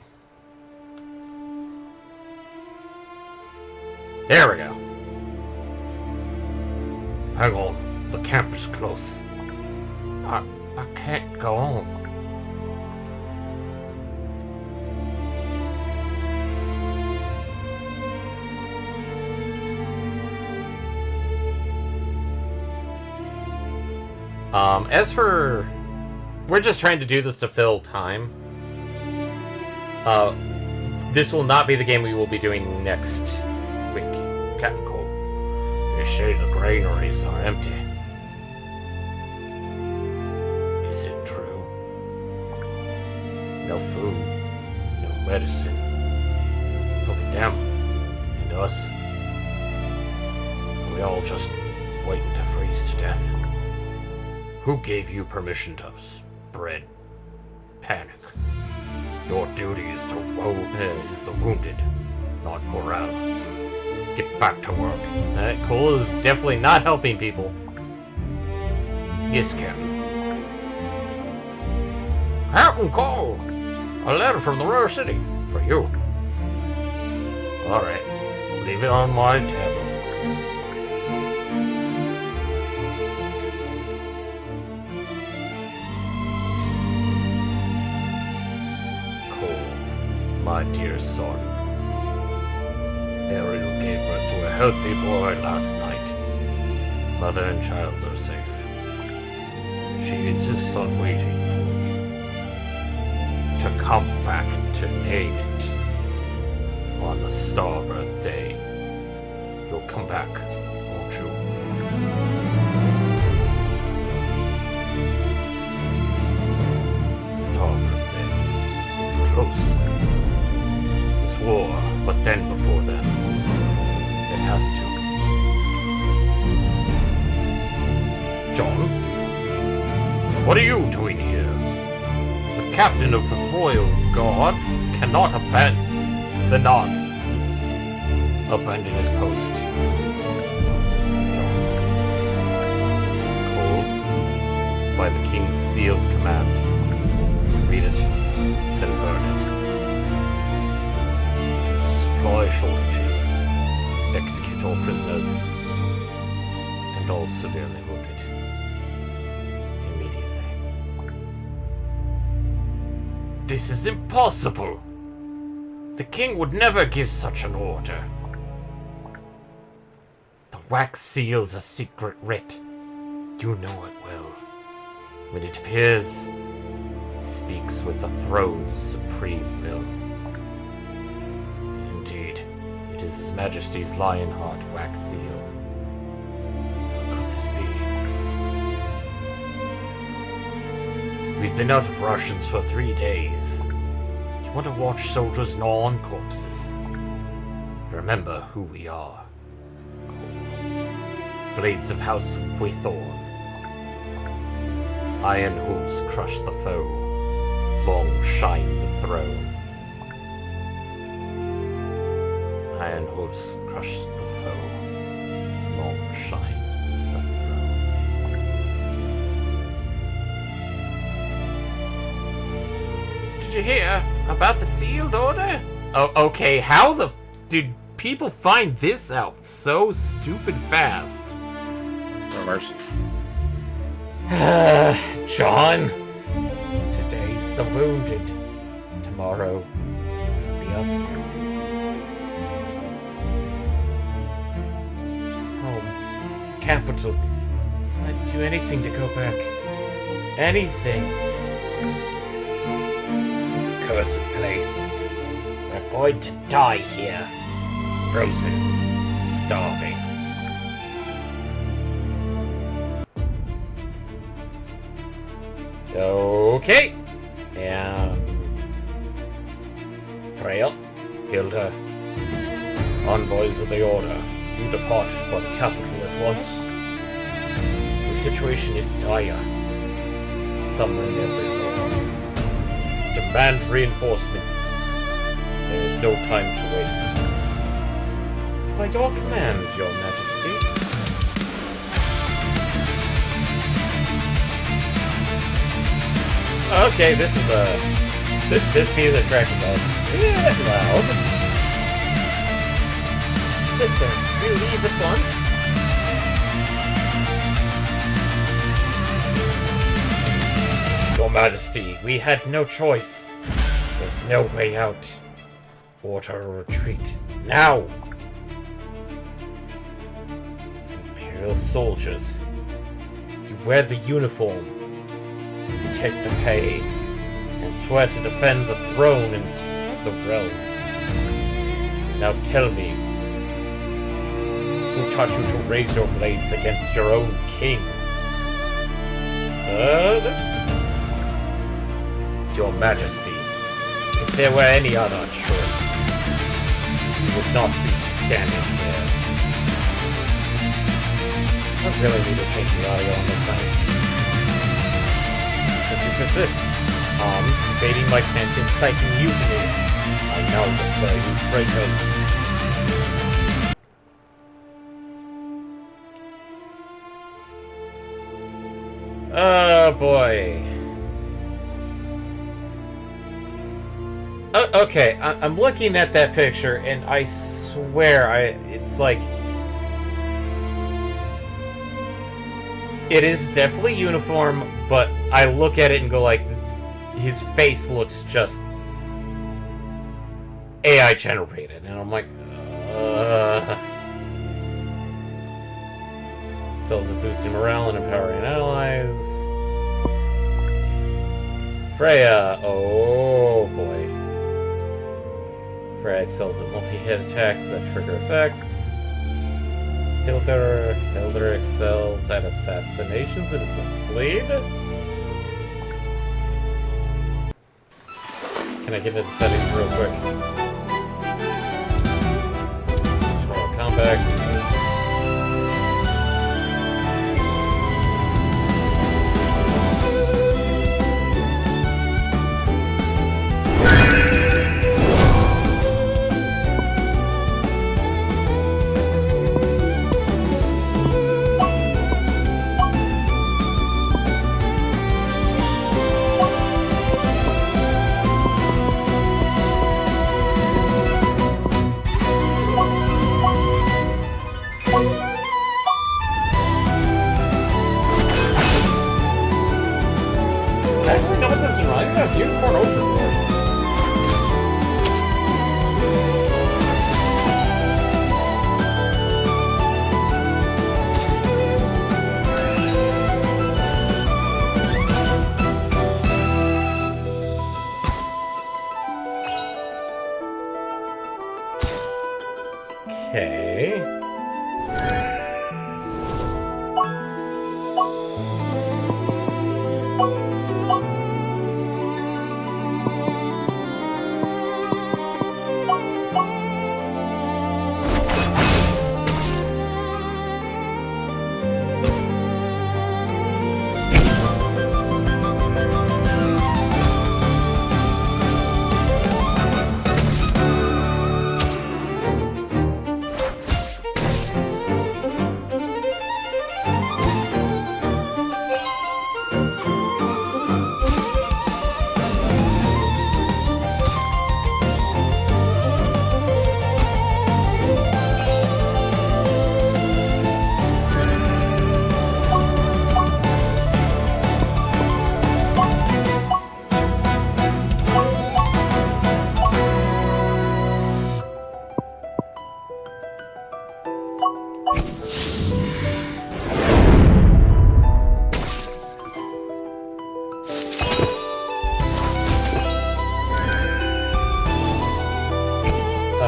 There we go. Hang on, the camp is close. I can't go on. As for... We're just trying to do this to fill time. This will not be the game we will be doing next week. Captain Cole. They say the granaries are empty. Is it true? No food, no medicine. Look at them. And us. We all just waiting to freeze to death. Who gave you permission to spread panic? Your duty is the wounded, not morale. Get back to work. Cole is definitely not helping people. Yes, Captain. Captain Cole! A letter from the Rare City. For you. Alright. Leave it on my table. My dear son. Ariel gave birth to a healthy boy last night. Mother and child are safe. She insists on waiting for you to come back to name it. On the Starbirth Day. You'll come back, won't you? Starbirth Day. It's close. stand before them. It has to. John? What are you doing here? The captain of the Royal Guard cannot abandon his post. John. Called by the King's sealed command. Read it, then burn it. Supply shortages, execute all prisoners, and all severely wounded. Immediately. This is impossible! The king would never give such an order. The wax seal's a secret writ. You know it well. When it appears, it speaks with the throne's supreme will. Indeed, it is His Majesty's Lionheart wax seal. How could this be? We've been out of rations for 3 days. You want to watch soldiers gnaw on corpses? Remember who we are. Blades of House Waythorn. Iron hooves crush the foe. Long shine the throne. Iron hooves crush the foe. Long shine the throne. Did you hear about the sealed order? Oh, okay. How the did people find this out so stupid fast? No mercy. John. Today's the wounded. Tomorrow will be us. Home. Capital. I'd do anything to go back. Anything. This cursed place. We're going to die here. Frozen. Starving. Okay. And Freya, Hilda, envoys of the Order, you depart for the capital at once. The situation is dire. Summon everyone. Demand reinforcements. There is no time to waste. By your command, Your Majesty. Okay, this is this music track is loud. Sister, you leave at once? Your Majesty, we had no choice. There's no way out. Order a retreat. Now! As Imperial soldiers, you wear the uniform. Take the pay, and swear to defend the throne and the realm. Now tell me, who taught you to raise your blades against your own king? Your Majesty, if there were any other choice, you would not be standing here. I really need to change the audio on this thing. But you persist, invading my tent, inciting mutiny. I now declare you traitors. Oh boy. Okay, I'm looking at that picture, and I swear, it's like... It is definitely uniform, but I look at it and go like, his face looks just AI generated, and I'm like, Cells that boosting morale and empowering allies. Freya, oh boy. Freya excels at multi-hit attacks that trigger effects. Hilda excels at assassinations and inflicts bleed. Can I get into the settings real quick? Back. Actually, no, it doesn't rhyme. You have unicorn overboard.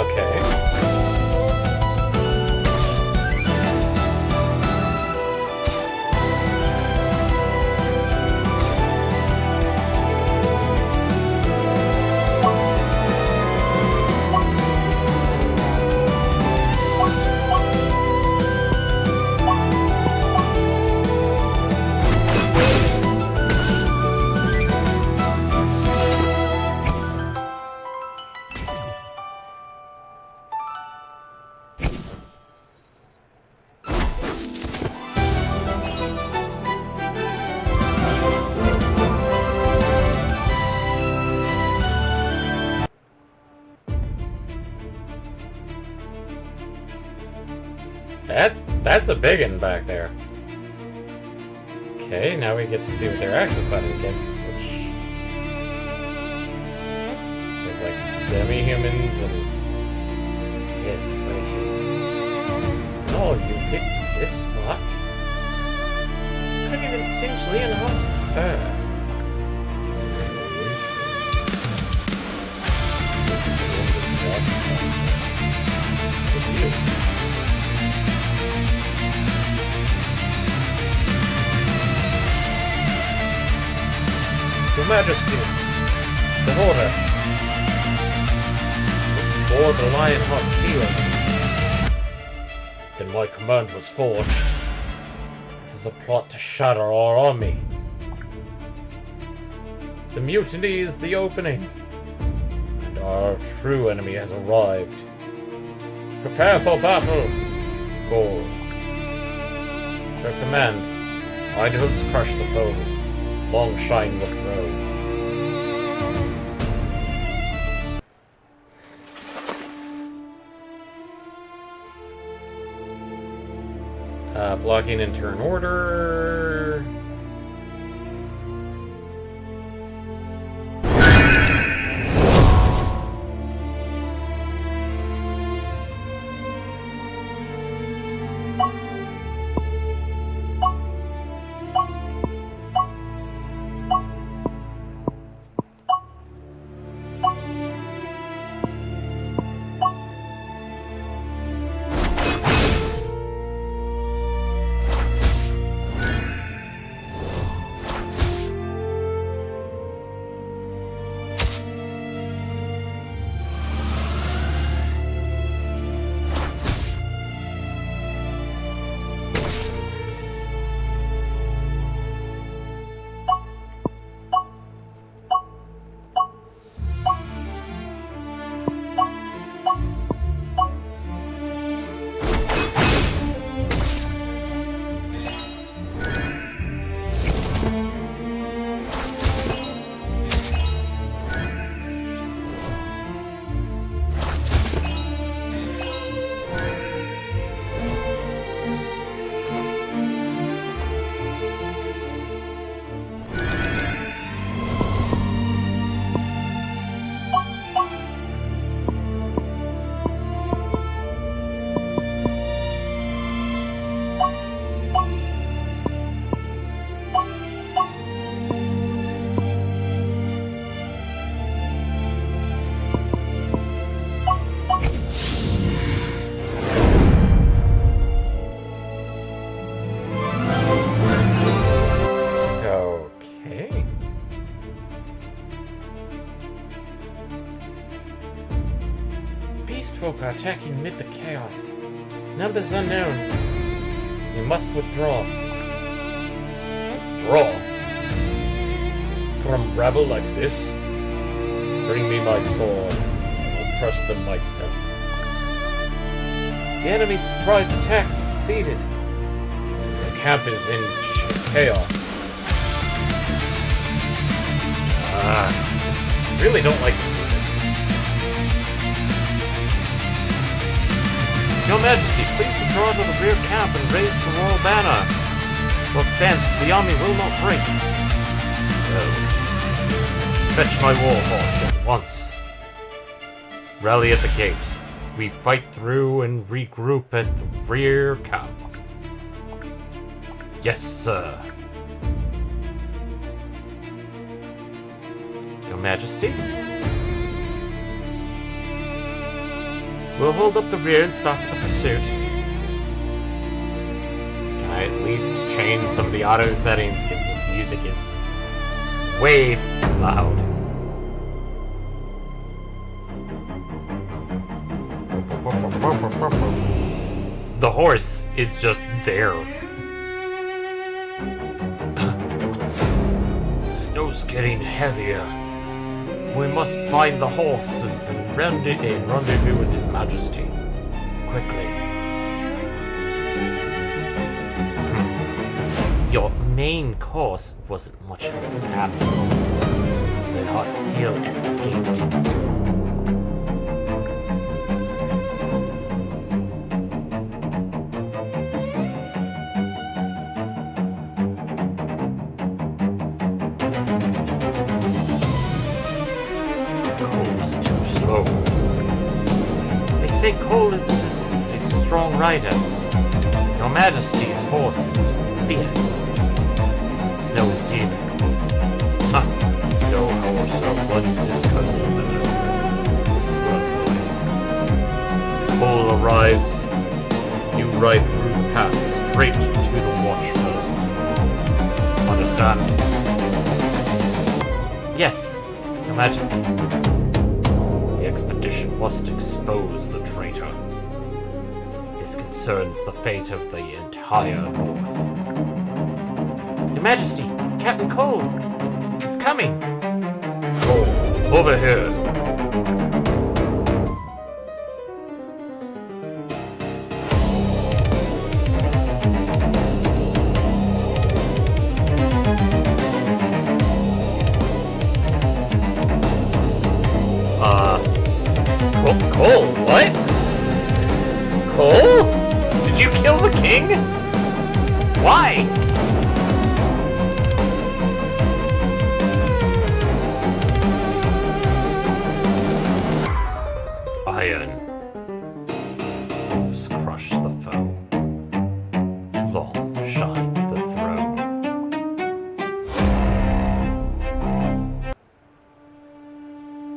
Okay. That's a big one back there. Okay, now we get to see what they're actually fighting against, which look like demi-humans and yes, FRG. Oh, you picked this spot? Couldn't even cinch Leonard's fur. Your Majesty, the order. Board the Lionheart seal. Then my command was forged. This is a plot to shatter our army. The mutiny is the opening, and our true enemy has arrived. Prepare for battle. Go. Your command. I hope to crush the foe. Long shine the throne. Blocking in turn order. folk are attacking amid the chaos. Numbers unknown. We must withdraw. Withdraw? From rabble like this? Bring me my sword. I'll crush them myself. The enemy's surprise attack succeeded. The camp is in chaos. Really don't like the music. Your Majesty, please withdraw to the rear camp and raise the royal banner. What stands, the army will not break. Fetch my war horse at once. Rally at the gate. We fight through and regroup at the rear camp. Yes, sir. Your Majesty? We'll hold up the rear and stop the pursuit. Can I at least change some of the auto settings because this music is way loud. The horse is just there. Snow's getting heavier. We must find the horses and rendezvous with His Majesty. Quickly. Your main course wasn't much of an after all. The hot steel escaped. Cole isn't a strong rider. Your Majesty's horse is fierce. Snow is deep. No horse runs this coast of the Cole arrives. You ride through the pass straight to the watch post. Understand? Yes, Your Majesty. The expedition must expose the traitor. This concerns the fate of the entire North. Your Majesty, Captain Cole is coming. Cole, over here. Cole, what? Cole? Did you kill the king? Why? Iron. Wolves crush the foe. Long shine the throne.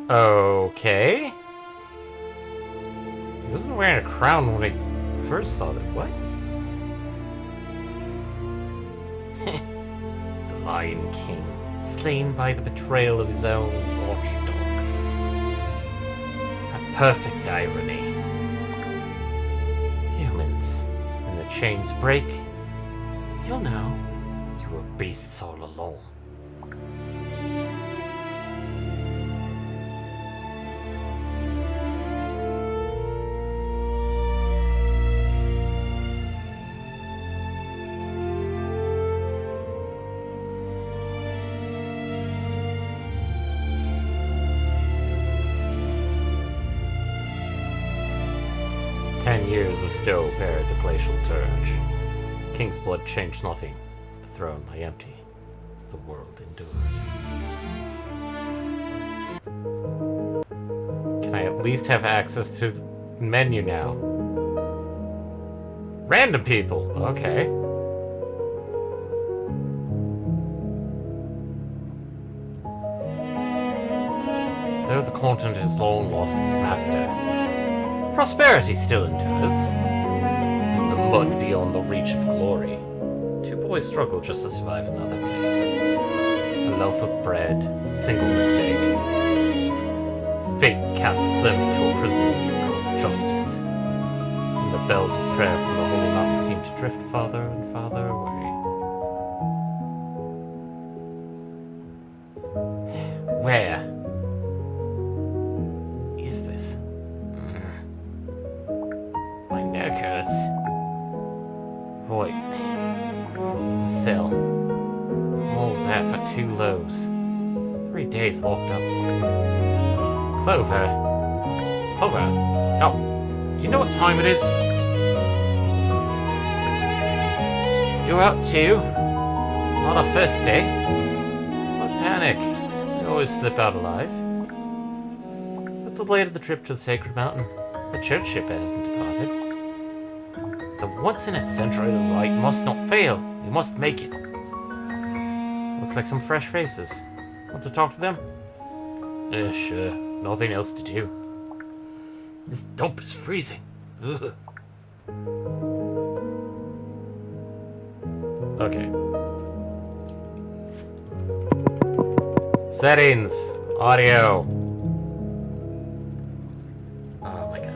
Okay. He wasn't wearing a crown when I first saw that. What? The Lion King, slain by the betrayal of his own watchdog. A perfect irony. Humans, when the chains break, you'll know you were beasts all along. 10 years of snow buried the glacial dirge. King's blood changed nothing. The throne lay empty. The world endured. Can I at least have access to the menu now? Random people! Okay. Though the continent has long lost its master, prosperity still endures. In the mud beyond the reach of glory, two boys struggle just to survive another day. A loaf of bread, single mistake. Fate casts them into a prison coach. justice. And the bells of prayer from the holy mountain seem to drift farther and farther away. Where is this? My neck hurts. Right. Cell. All that for 2 loaves. 3 days locked up. Clover. Clover. Oh, do you know what time it is? You're up too. Not our first day. What panic? You always slip out alive. What delayed the trip to the Sacred Mountain? The church ship hasn't departed. The once-in-a-century rite must not fail. We must make it. Looks like some fresh faces. Want to talk to them? Sure. Nothing else to do. This dump is freezing. Ugh. Okay. Settings. Audio. Oh my god.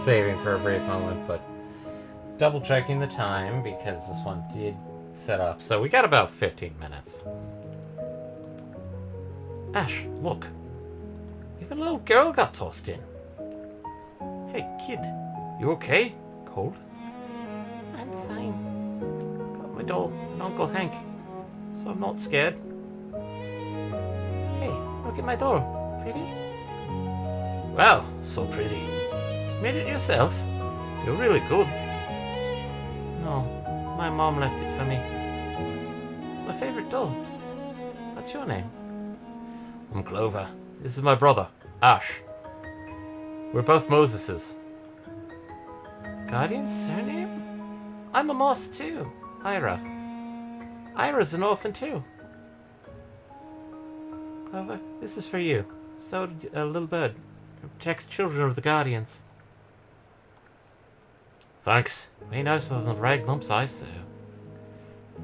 Saving for a brief moment, but double checking the time because this one did set up. So we got about 15 minutes. Ash, look. Even a little girl got tossed in. Hey, kid. You okay? Cold? I'm fine. Got my doll and Uncle Hank, so I'm not scared. Hey, look at my doll. Pretty? Wow, so pretty. Made it yourself? You're really good. No, my mom left it for me. It's my favorite doll. What's your name? I'm Clover. This is my brother, Ash. We're both Moseses. Guardian's surname? I'm a Moss too, Ira. Ira's an orphan too. Clover, this is for you. So did a little bird who protects children of the Guardians. Thanks. Way nicer than the rag lumps I sew.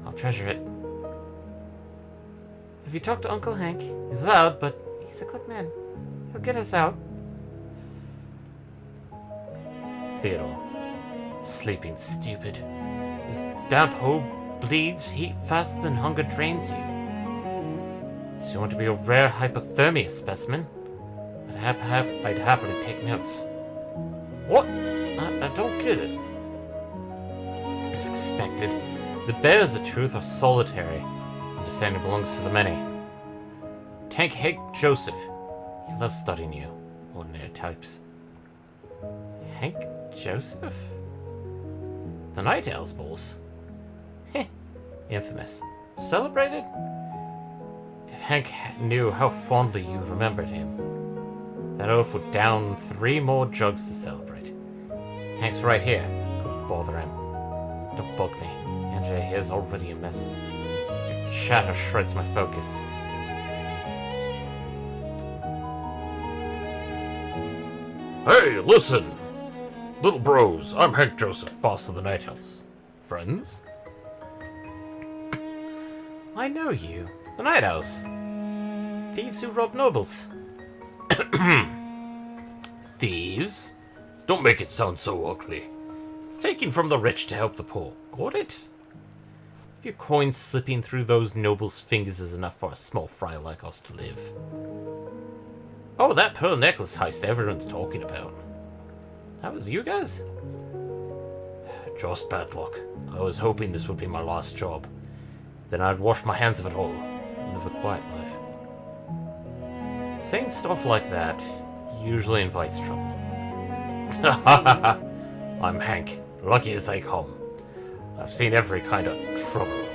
I'll treasure it. Have you talked to Uncle Hank? He's loud, but he's a good man. He'll get us out. Theodore. Sleeping stupid. This damp hole bleeds heat faster than hunger drains you. So you want to be a rare hypothermia specimen? I'd happily take notes. What? I don't get it. As expected, the bears of truth are solitary. Understanding belongs to the many. Tank Hank Joseph. He loves studying you, ordinary types. Hank Joseph? The Night Owl's boss. Heh. Infamous. Celebrated? If Hank knew how fondly you remembered him, that oaf would down 3 more jugs to celebrate. Hank's right here. Go bother him. Don't bug me. Andrea here's already a mess. Your chatter shreds my focus. Hey, listen! Little bros, I'm Hank Joseph, boss of the Night Owls. Friends? I know you. The Night Owls. Thieves who rob nobles. Thieves? Don't make it sound so ugly. It's taking from the rich to help the poor. Got it? A few coins slipping through those nobles' fingers is enough for a small fry like us to live. Oh, that pearl necklace heist everyone's talking about. That was you guys? Just bad luck. I was hoping this would be my last job. Then I'd wash my hands of it all and live a quiet life. Saying stuff like that usually invites trouble. I'm Hank. Lucky as they come. I've seen every kind of trouble.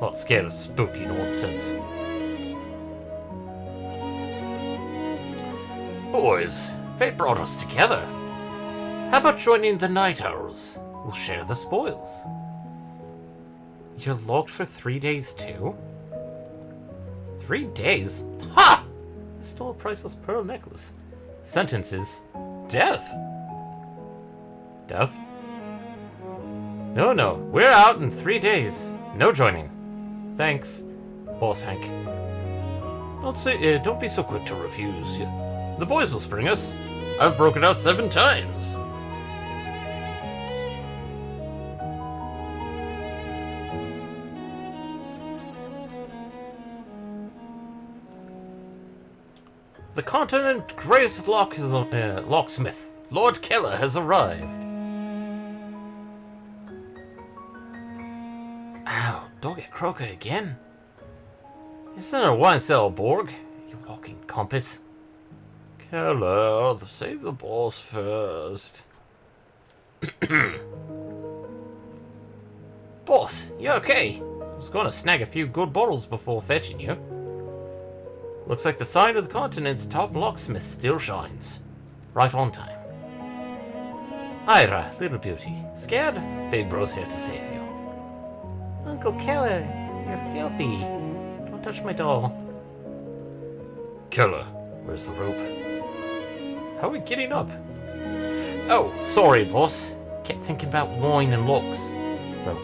Not scared of spooky nonsense. Boys, fate brought us together. How about joining the Night Owls? We'll share the spoils. You're locked for 3 days too? 3 days? Ha! I stole a priceless pearl necklace. Sentence is death. Death? No. We're out in 3 days. No joining. Thanks, Boss Hank. Don't be so quick to refuse. The boys will spring us. I've broken out 7 times. The Continent Greatest Locksmith, Lord Keller, has arrived. Ow, don't get croaky again. Isn't there a wine cellar, Borg? You walking compass. Keller, save the boss first. Boss, you okay? I was going to snag a few good bottles before fetching you. Looks like the sign of the continent's top locksmith still shines. Right on time. Ira, little beauty. Scared? Big bro's here to save you. Uncle Keller, you're filthy. Don't touch my doll. Keller, where's the rope? How are we getting up? Oh, sorry, boss. Kept thinking about wine and locks. Rope.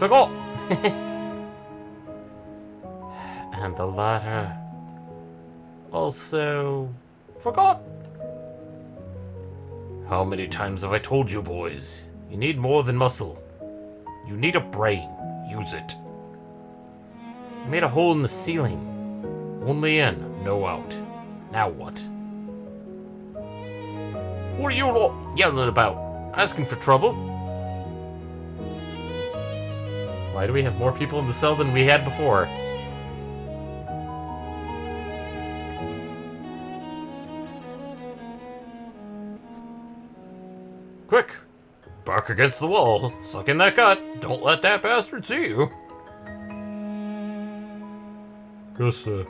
Forgot! And the ladder. Also... forgot! How many times have I told you, boys? You need more than muscle. You need a brain. Use it. You made a hole in the ceiling. Only in, no out. Now what? What are you lot yelling about? Asking for trouble? Why do we have more people in the cell than we had before? Quick! Bark against the wall. Suck in that gut. Don't let that bastard see you. Yes, sir.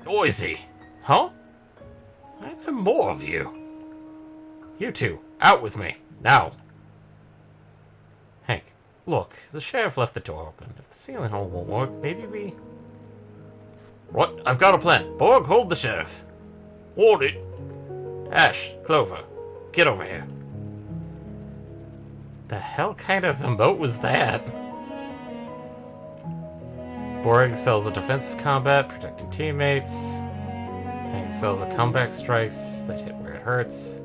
Noisy. Huh? Why are there more of you? You two, out with me. Now. Hank, look. The sheriff left the door open. If the ceiling hole won't work, maybe we... What? I've got a plan. Borg, hold the sheriff. Hold it. Ash, Clover, get over here. The hell kind of emote was that? Borg excels at defensive combat, protecting teammates. Hank excels at comeback strikes that hit where it hurts.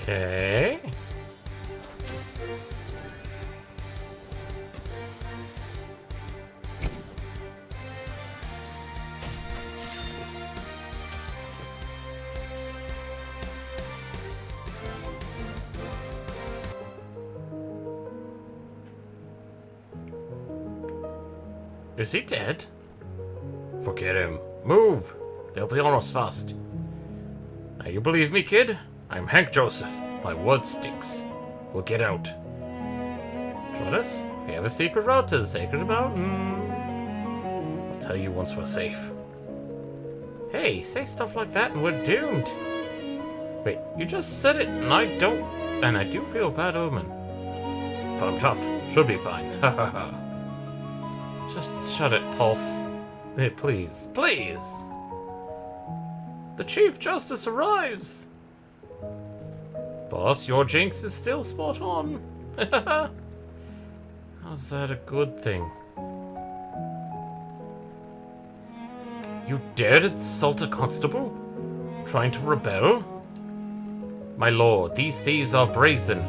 Okay. Is he dead? Forget him. Move! They'll be on us fast. Now you believe me, kid? I'm Hank Joseph. My word sticks. We'll get out. Join us? We have a secret route to the Sacred Mountain. I'll tell you once we're safe. Hey, say stuff like that and we're doomed. Wait, you just said it and I do feel a bad omen. But I'm tough. Should be fine. Ha ha ha. Just shut it, Pulse. Hey, please. Please! The Chief Justice arrives! Boss, your jinx is still spot on. How's that a good thing? You dared insult a constable? Trying to rebel? My lord, these thieves are brazen.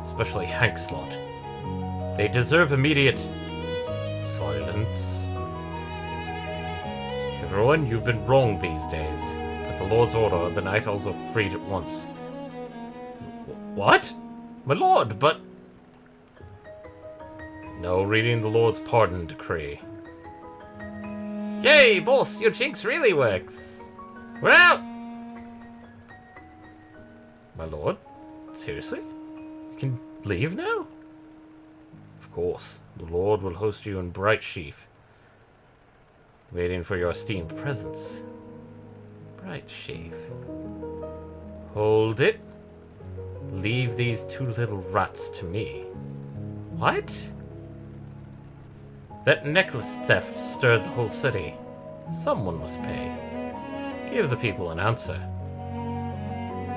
Especially Hank's lot. They deserve immediate silence. Everyone, you've been wrong these days. At the Lord's order, the Night Owls are freed at once. What? My lord, but... No reading the Lord's pardon decree. Yay, boss, your jinx really works. Well... My lord? Seriously? You can leave now? Of course. The Lord will host you in Bright Sheaf. Waiting for your esteemed presence. Bright Sheaf. Hold it. Leave these two little rats to me. What? That necklace theft stirred the whole city. Someone must pay. Give the people an answer.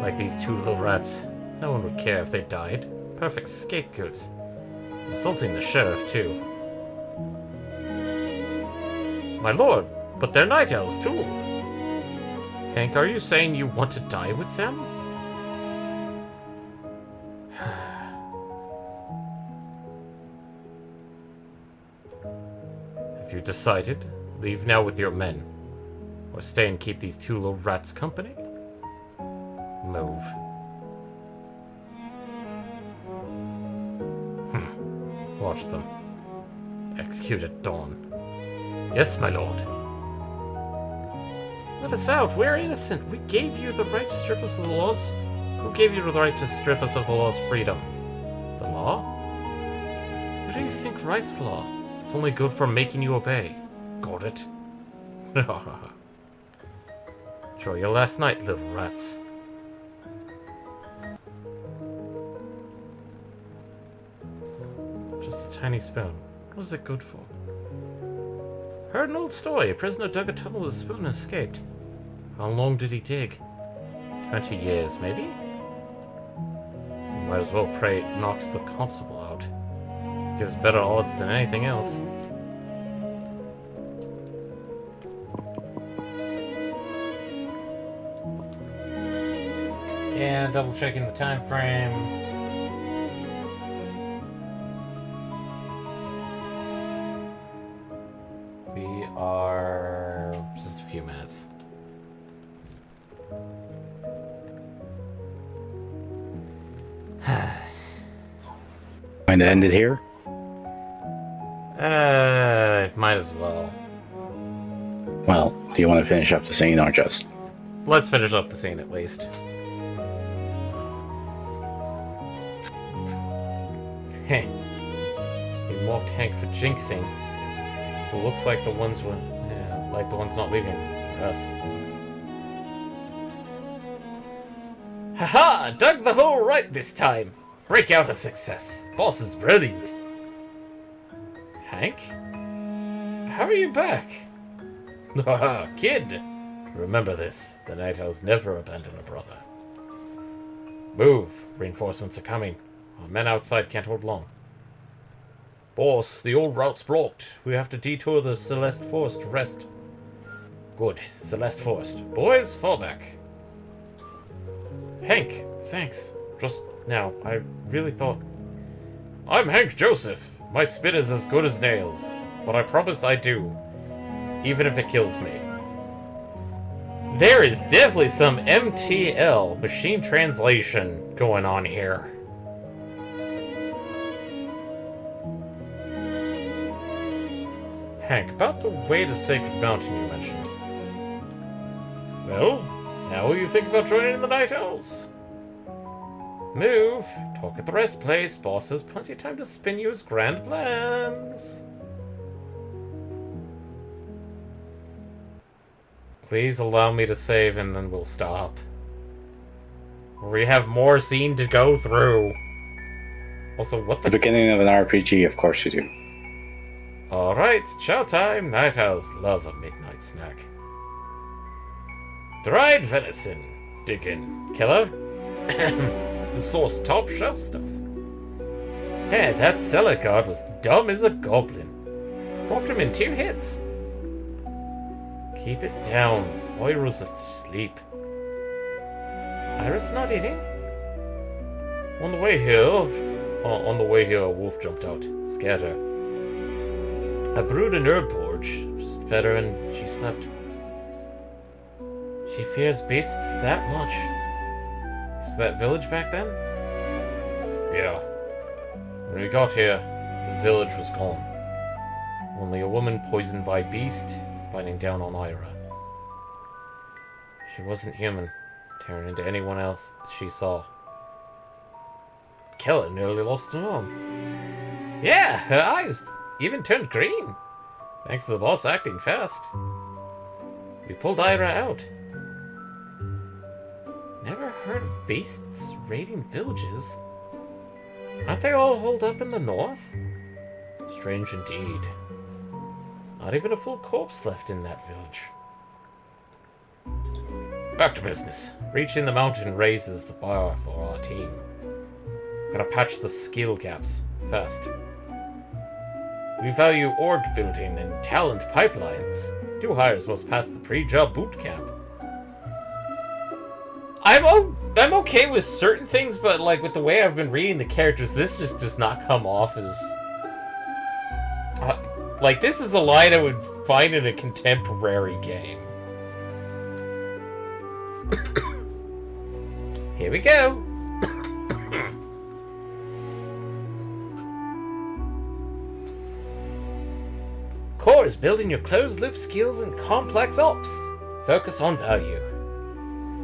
Like these two little rats. No one would care if they died. Perfect scapegoats. Insulting the sheriff, too. My lord, but they're night owls, too. Hank, are you saying you want to die with them? Have you decided? Leave now with your men. Or stay and keep these two little rats company? Move. Watch them. Execute at dawn. Yes, my lord. Let us out. We're innocent. We gave you the right to strip us of the laws. Who gave you the right to strip us of the law's freedom? The law? Who do you think writes the law? It's only good for making you obey. Got it? Enjoy your last night, little rats. Just a tiny spoon. What is it good for? Heard an old story. A prisoner dug a tunnel with a spoon and escaped. How long did he dig? 20 years, maybe? Might as well pray it knocks the constable out. Gives better odds than anything else. And double checking the time frame. We are just a few minutes. Going to end it here? Might as well. Well, do you want to finish up the scene or just... Let's finish up the scene at least. Hey. He mocked Hank for jinxing. It looks like the ones like the ones not leaving us. Haha! Dug the hole right this time! Breakout a success. Boss is brilliant. Hank? How are you back? Haha, kid! Remember this. The Night Owls never abandon a brother. Move. Reinforcements are coming. Our men outside can't hold long. Boss, the old route's blocked. We have to detour the Celeste Forest to rest. Good. Celeste Forest. Boys, fall back. Hank, thanks. Just now, I really thought... I'm Hank Joseph. My spit is as good as nails. But I promise I do. Even if it kills me. There is definitely some MTL, machine translation, going on here. Hank, about the way to Sacred Mountain you mentioned. Well, now will you think about joining the Night Owls? Move. Talk at the rest place. Boss has plenty of time to spin you his grand plans. Please allow me to save and then we'll stop. We have more scene to go through. Also, what The beginning of an RPG, of course you do. Alright, chow time. Night Owls love a midnight snack. Dried venison. Diggin'. Killer? The sauce top shelf stuff. Hey, that cellar guard was dumb as a goblin. Dropped him in 2 hits. Keep it down. Oira's asleep. Iris not eating? On the way here, a wolf jumped out. Scared her. I brewed an herb porridge. Just fed her and she slept. She fears beasts that much. Is that village back then? Yeah. When we got here, the village was gone. Only a woman poisoned by beast biting down on Ira. She wasn't human, tearing into anyone else she saw. Keller nearly lost an arm. Yeah, her eyes even turned green. Thanks to the boss acting fast. We pulled Ira out. Never heard of beasts raiding villages. Aren't they all holed up in the north? Strange indeed. Not even a full corpse left in that village. Back to business. Reaching the mountain raises the bar for our team. Gotta patch the skill gaps fast. We value org building and talent pipelines. New hires must pass the pre-job boot camp. I'm okay with certain things, but like with the way I've been reading the characters, this just does not come off as like this is a line I would find in a contemporary game. Here we go. Core is building your closed-loop skills and complex ops. Focus on value.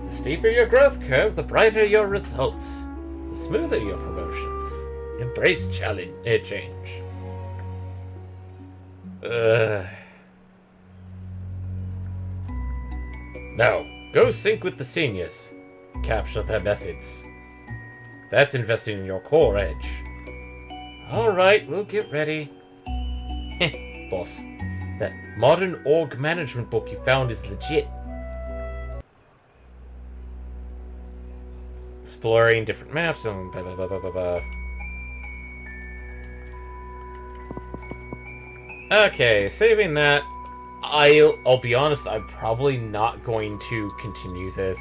The steeper your growth curve, the brighter your results. The smoother your promotions. Embrace change. Now, go sync with the seniors. Capture their methods. That's investing in your core edge. Alright, we'll get ready. Boss, that modern org management book you found is legit. Exploring different maps and blah, blah, blah, blah, blah, blah. Okay, saving that. I'll be honest, I'm probably not going to continue this.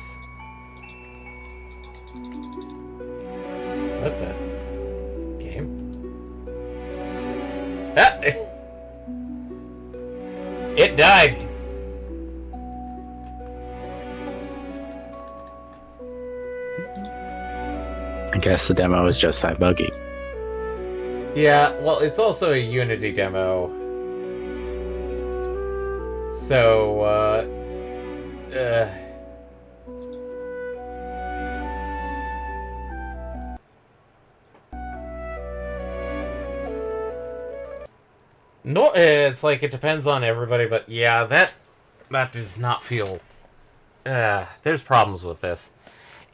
What the? Game? Ah! It died! I guess the demo is just that buggy. Yeah, well, it's also a Unity demo. So, no, it's like it depends on everybody, but yeah, that does not feel. There's problems with this.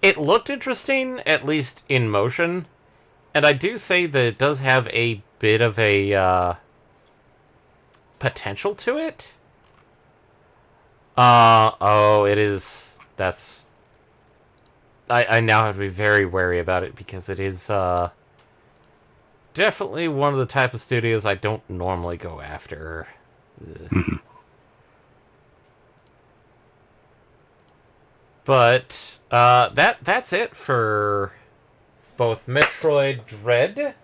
It looked interesting, at least in motion, and I do say that it does have a bit of a potential to it. Oh, it is. That's. I now have to be very wary about it because it is definitely one of the type of studios I don't normally go after. But that's it for both Metroid Dread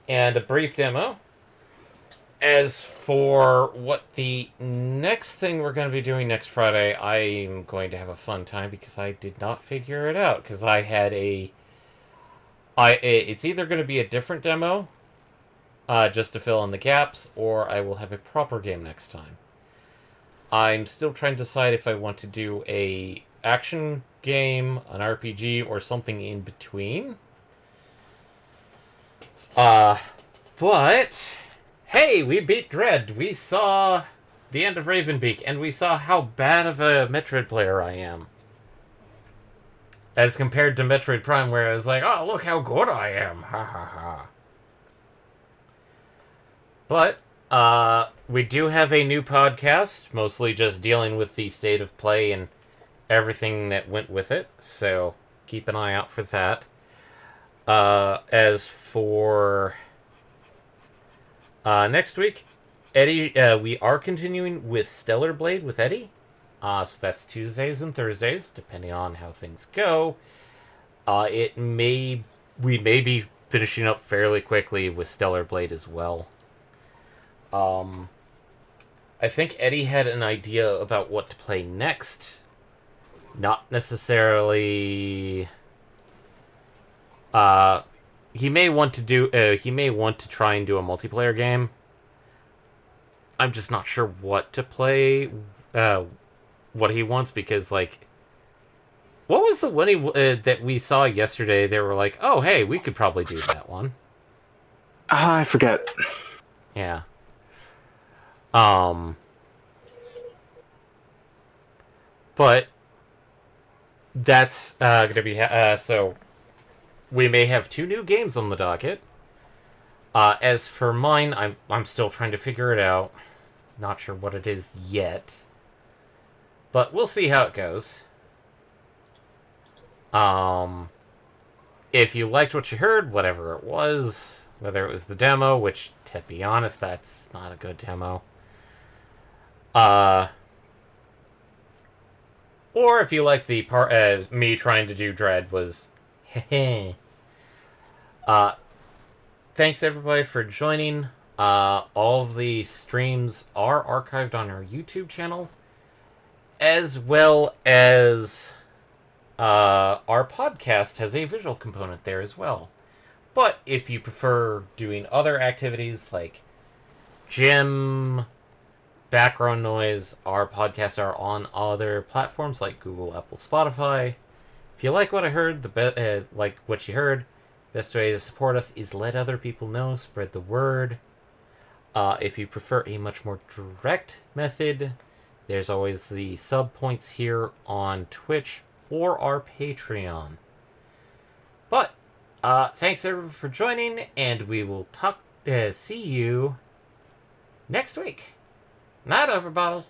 and a brief demo. As for what the next thing we're going to be doing next Friday, I'm going to have a fun time because I did not figure it out. Because I had it's either going to be a different demo, just to fill in the gaps, or I will have a proper game next time. I'm still trying to decide if I want to do a action game, an RPG, or something in between. But hey, we beat Dread. We saw the end of Ravenbeak, and we saw how bad of a Metroid player I am. As compared to Metroid Prime, where I was like, oh, look how good I am. Ha ha ha. But, we do have a new podcast, mostly just dealing with the state of play and everything that went with it. So keep an eye out for that. As for next week, Eddie, we are continuing with Stellar Blade with Eddie. So that's Tuesdays and Thursdays, depending on how things go. We may be finishing up fairly quickly with Stellar Blade as well. I think Eddie had an idea about what to play next. Not necessarily. He may want to do. He may want to try and do a multiplayer game. I'm just not sure what to play. What he wants, because like, what was the one that we saw yesterday? They were like, "Oh, hey, we could probably do that one." I forget. Yeah. But that's gonna be so. We may have 2 new games on the docket. As for mine, I'm still trying to figure it out. Not sure what it is yet. But we'll see how it goes. If you liked what you heard, whatever it was, whether it was the demo, which, to be honest, that's not a good demo. Or if you like the part, me trying to do Dread was, thanks everybody for joining. All of the streams are archived on our YouTube channel, as well as our podcast has a visual component there as well. But if you prefer doing other activities like gym, background noise, our podcasts are on other platforms like Google, Apple, Spotify. If you like what I heard, like what you heard, best way to support us is let other people know, spread the word. If you prefer a much more direct method, there's always the sub points here on Twitch or our Patreon. But thanks everyone for joining, and we will see you next week. Night, everybody.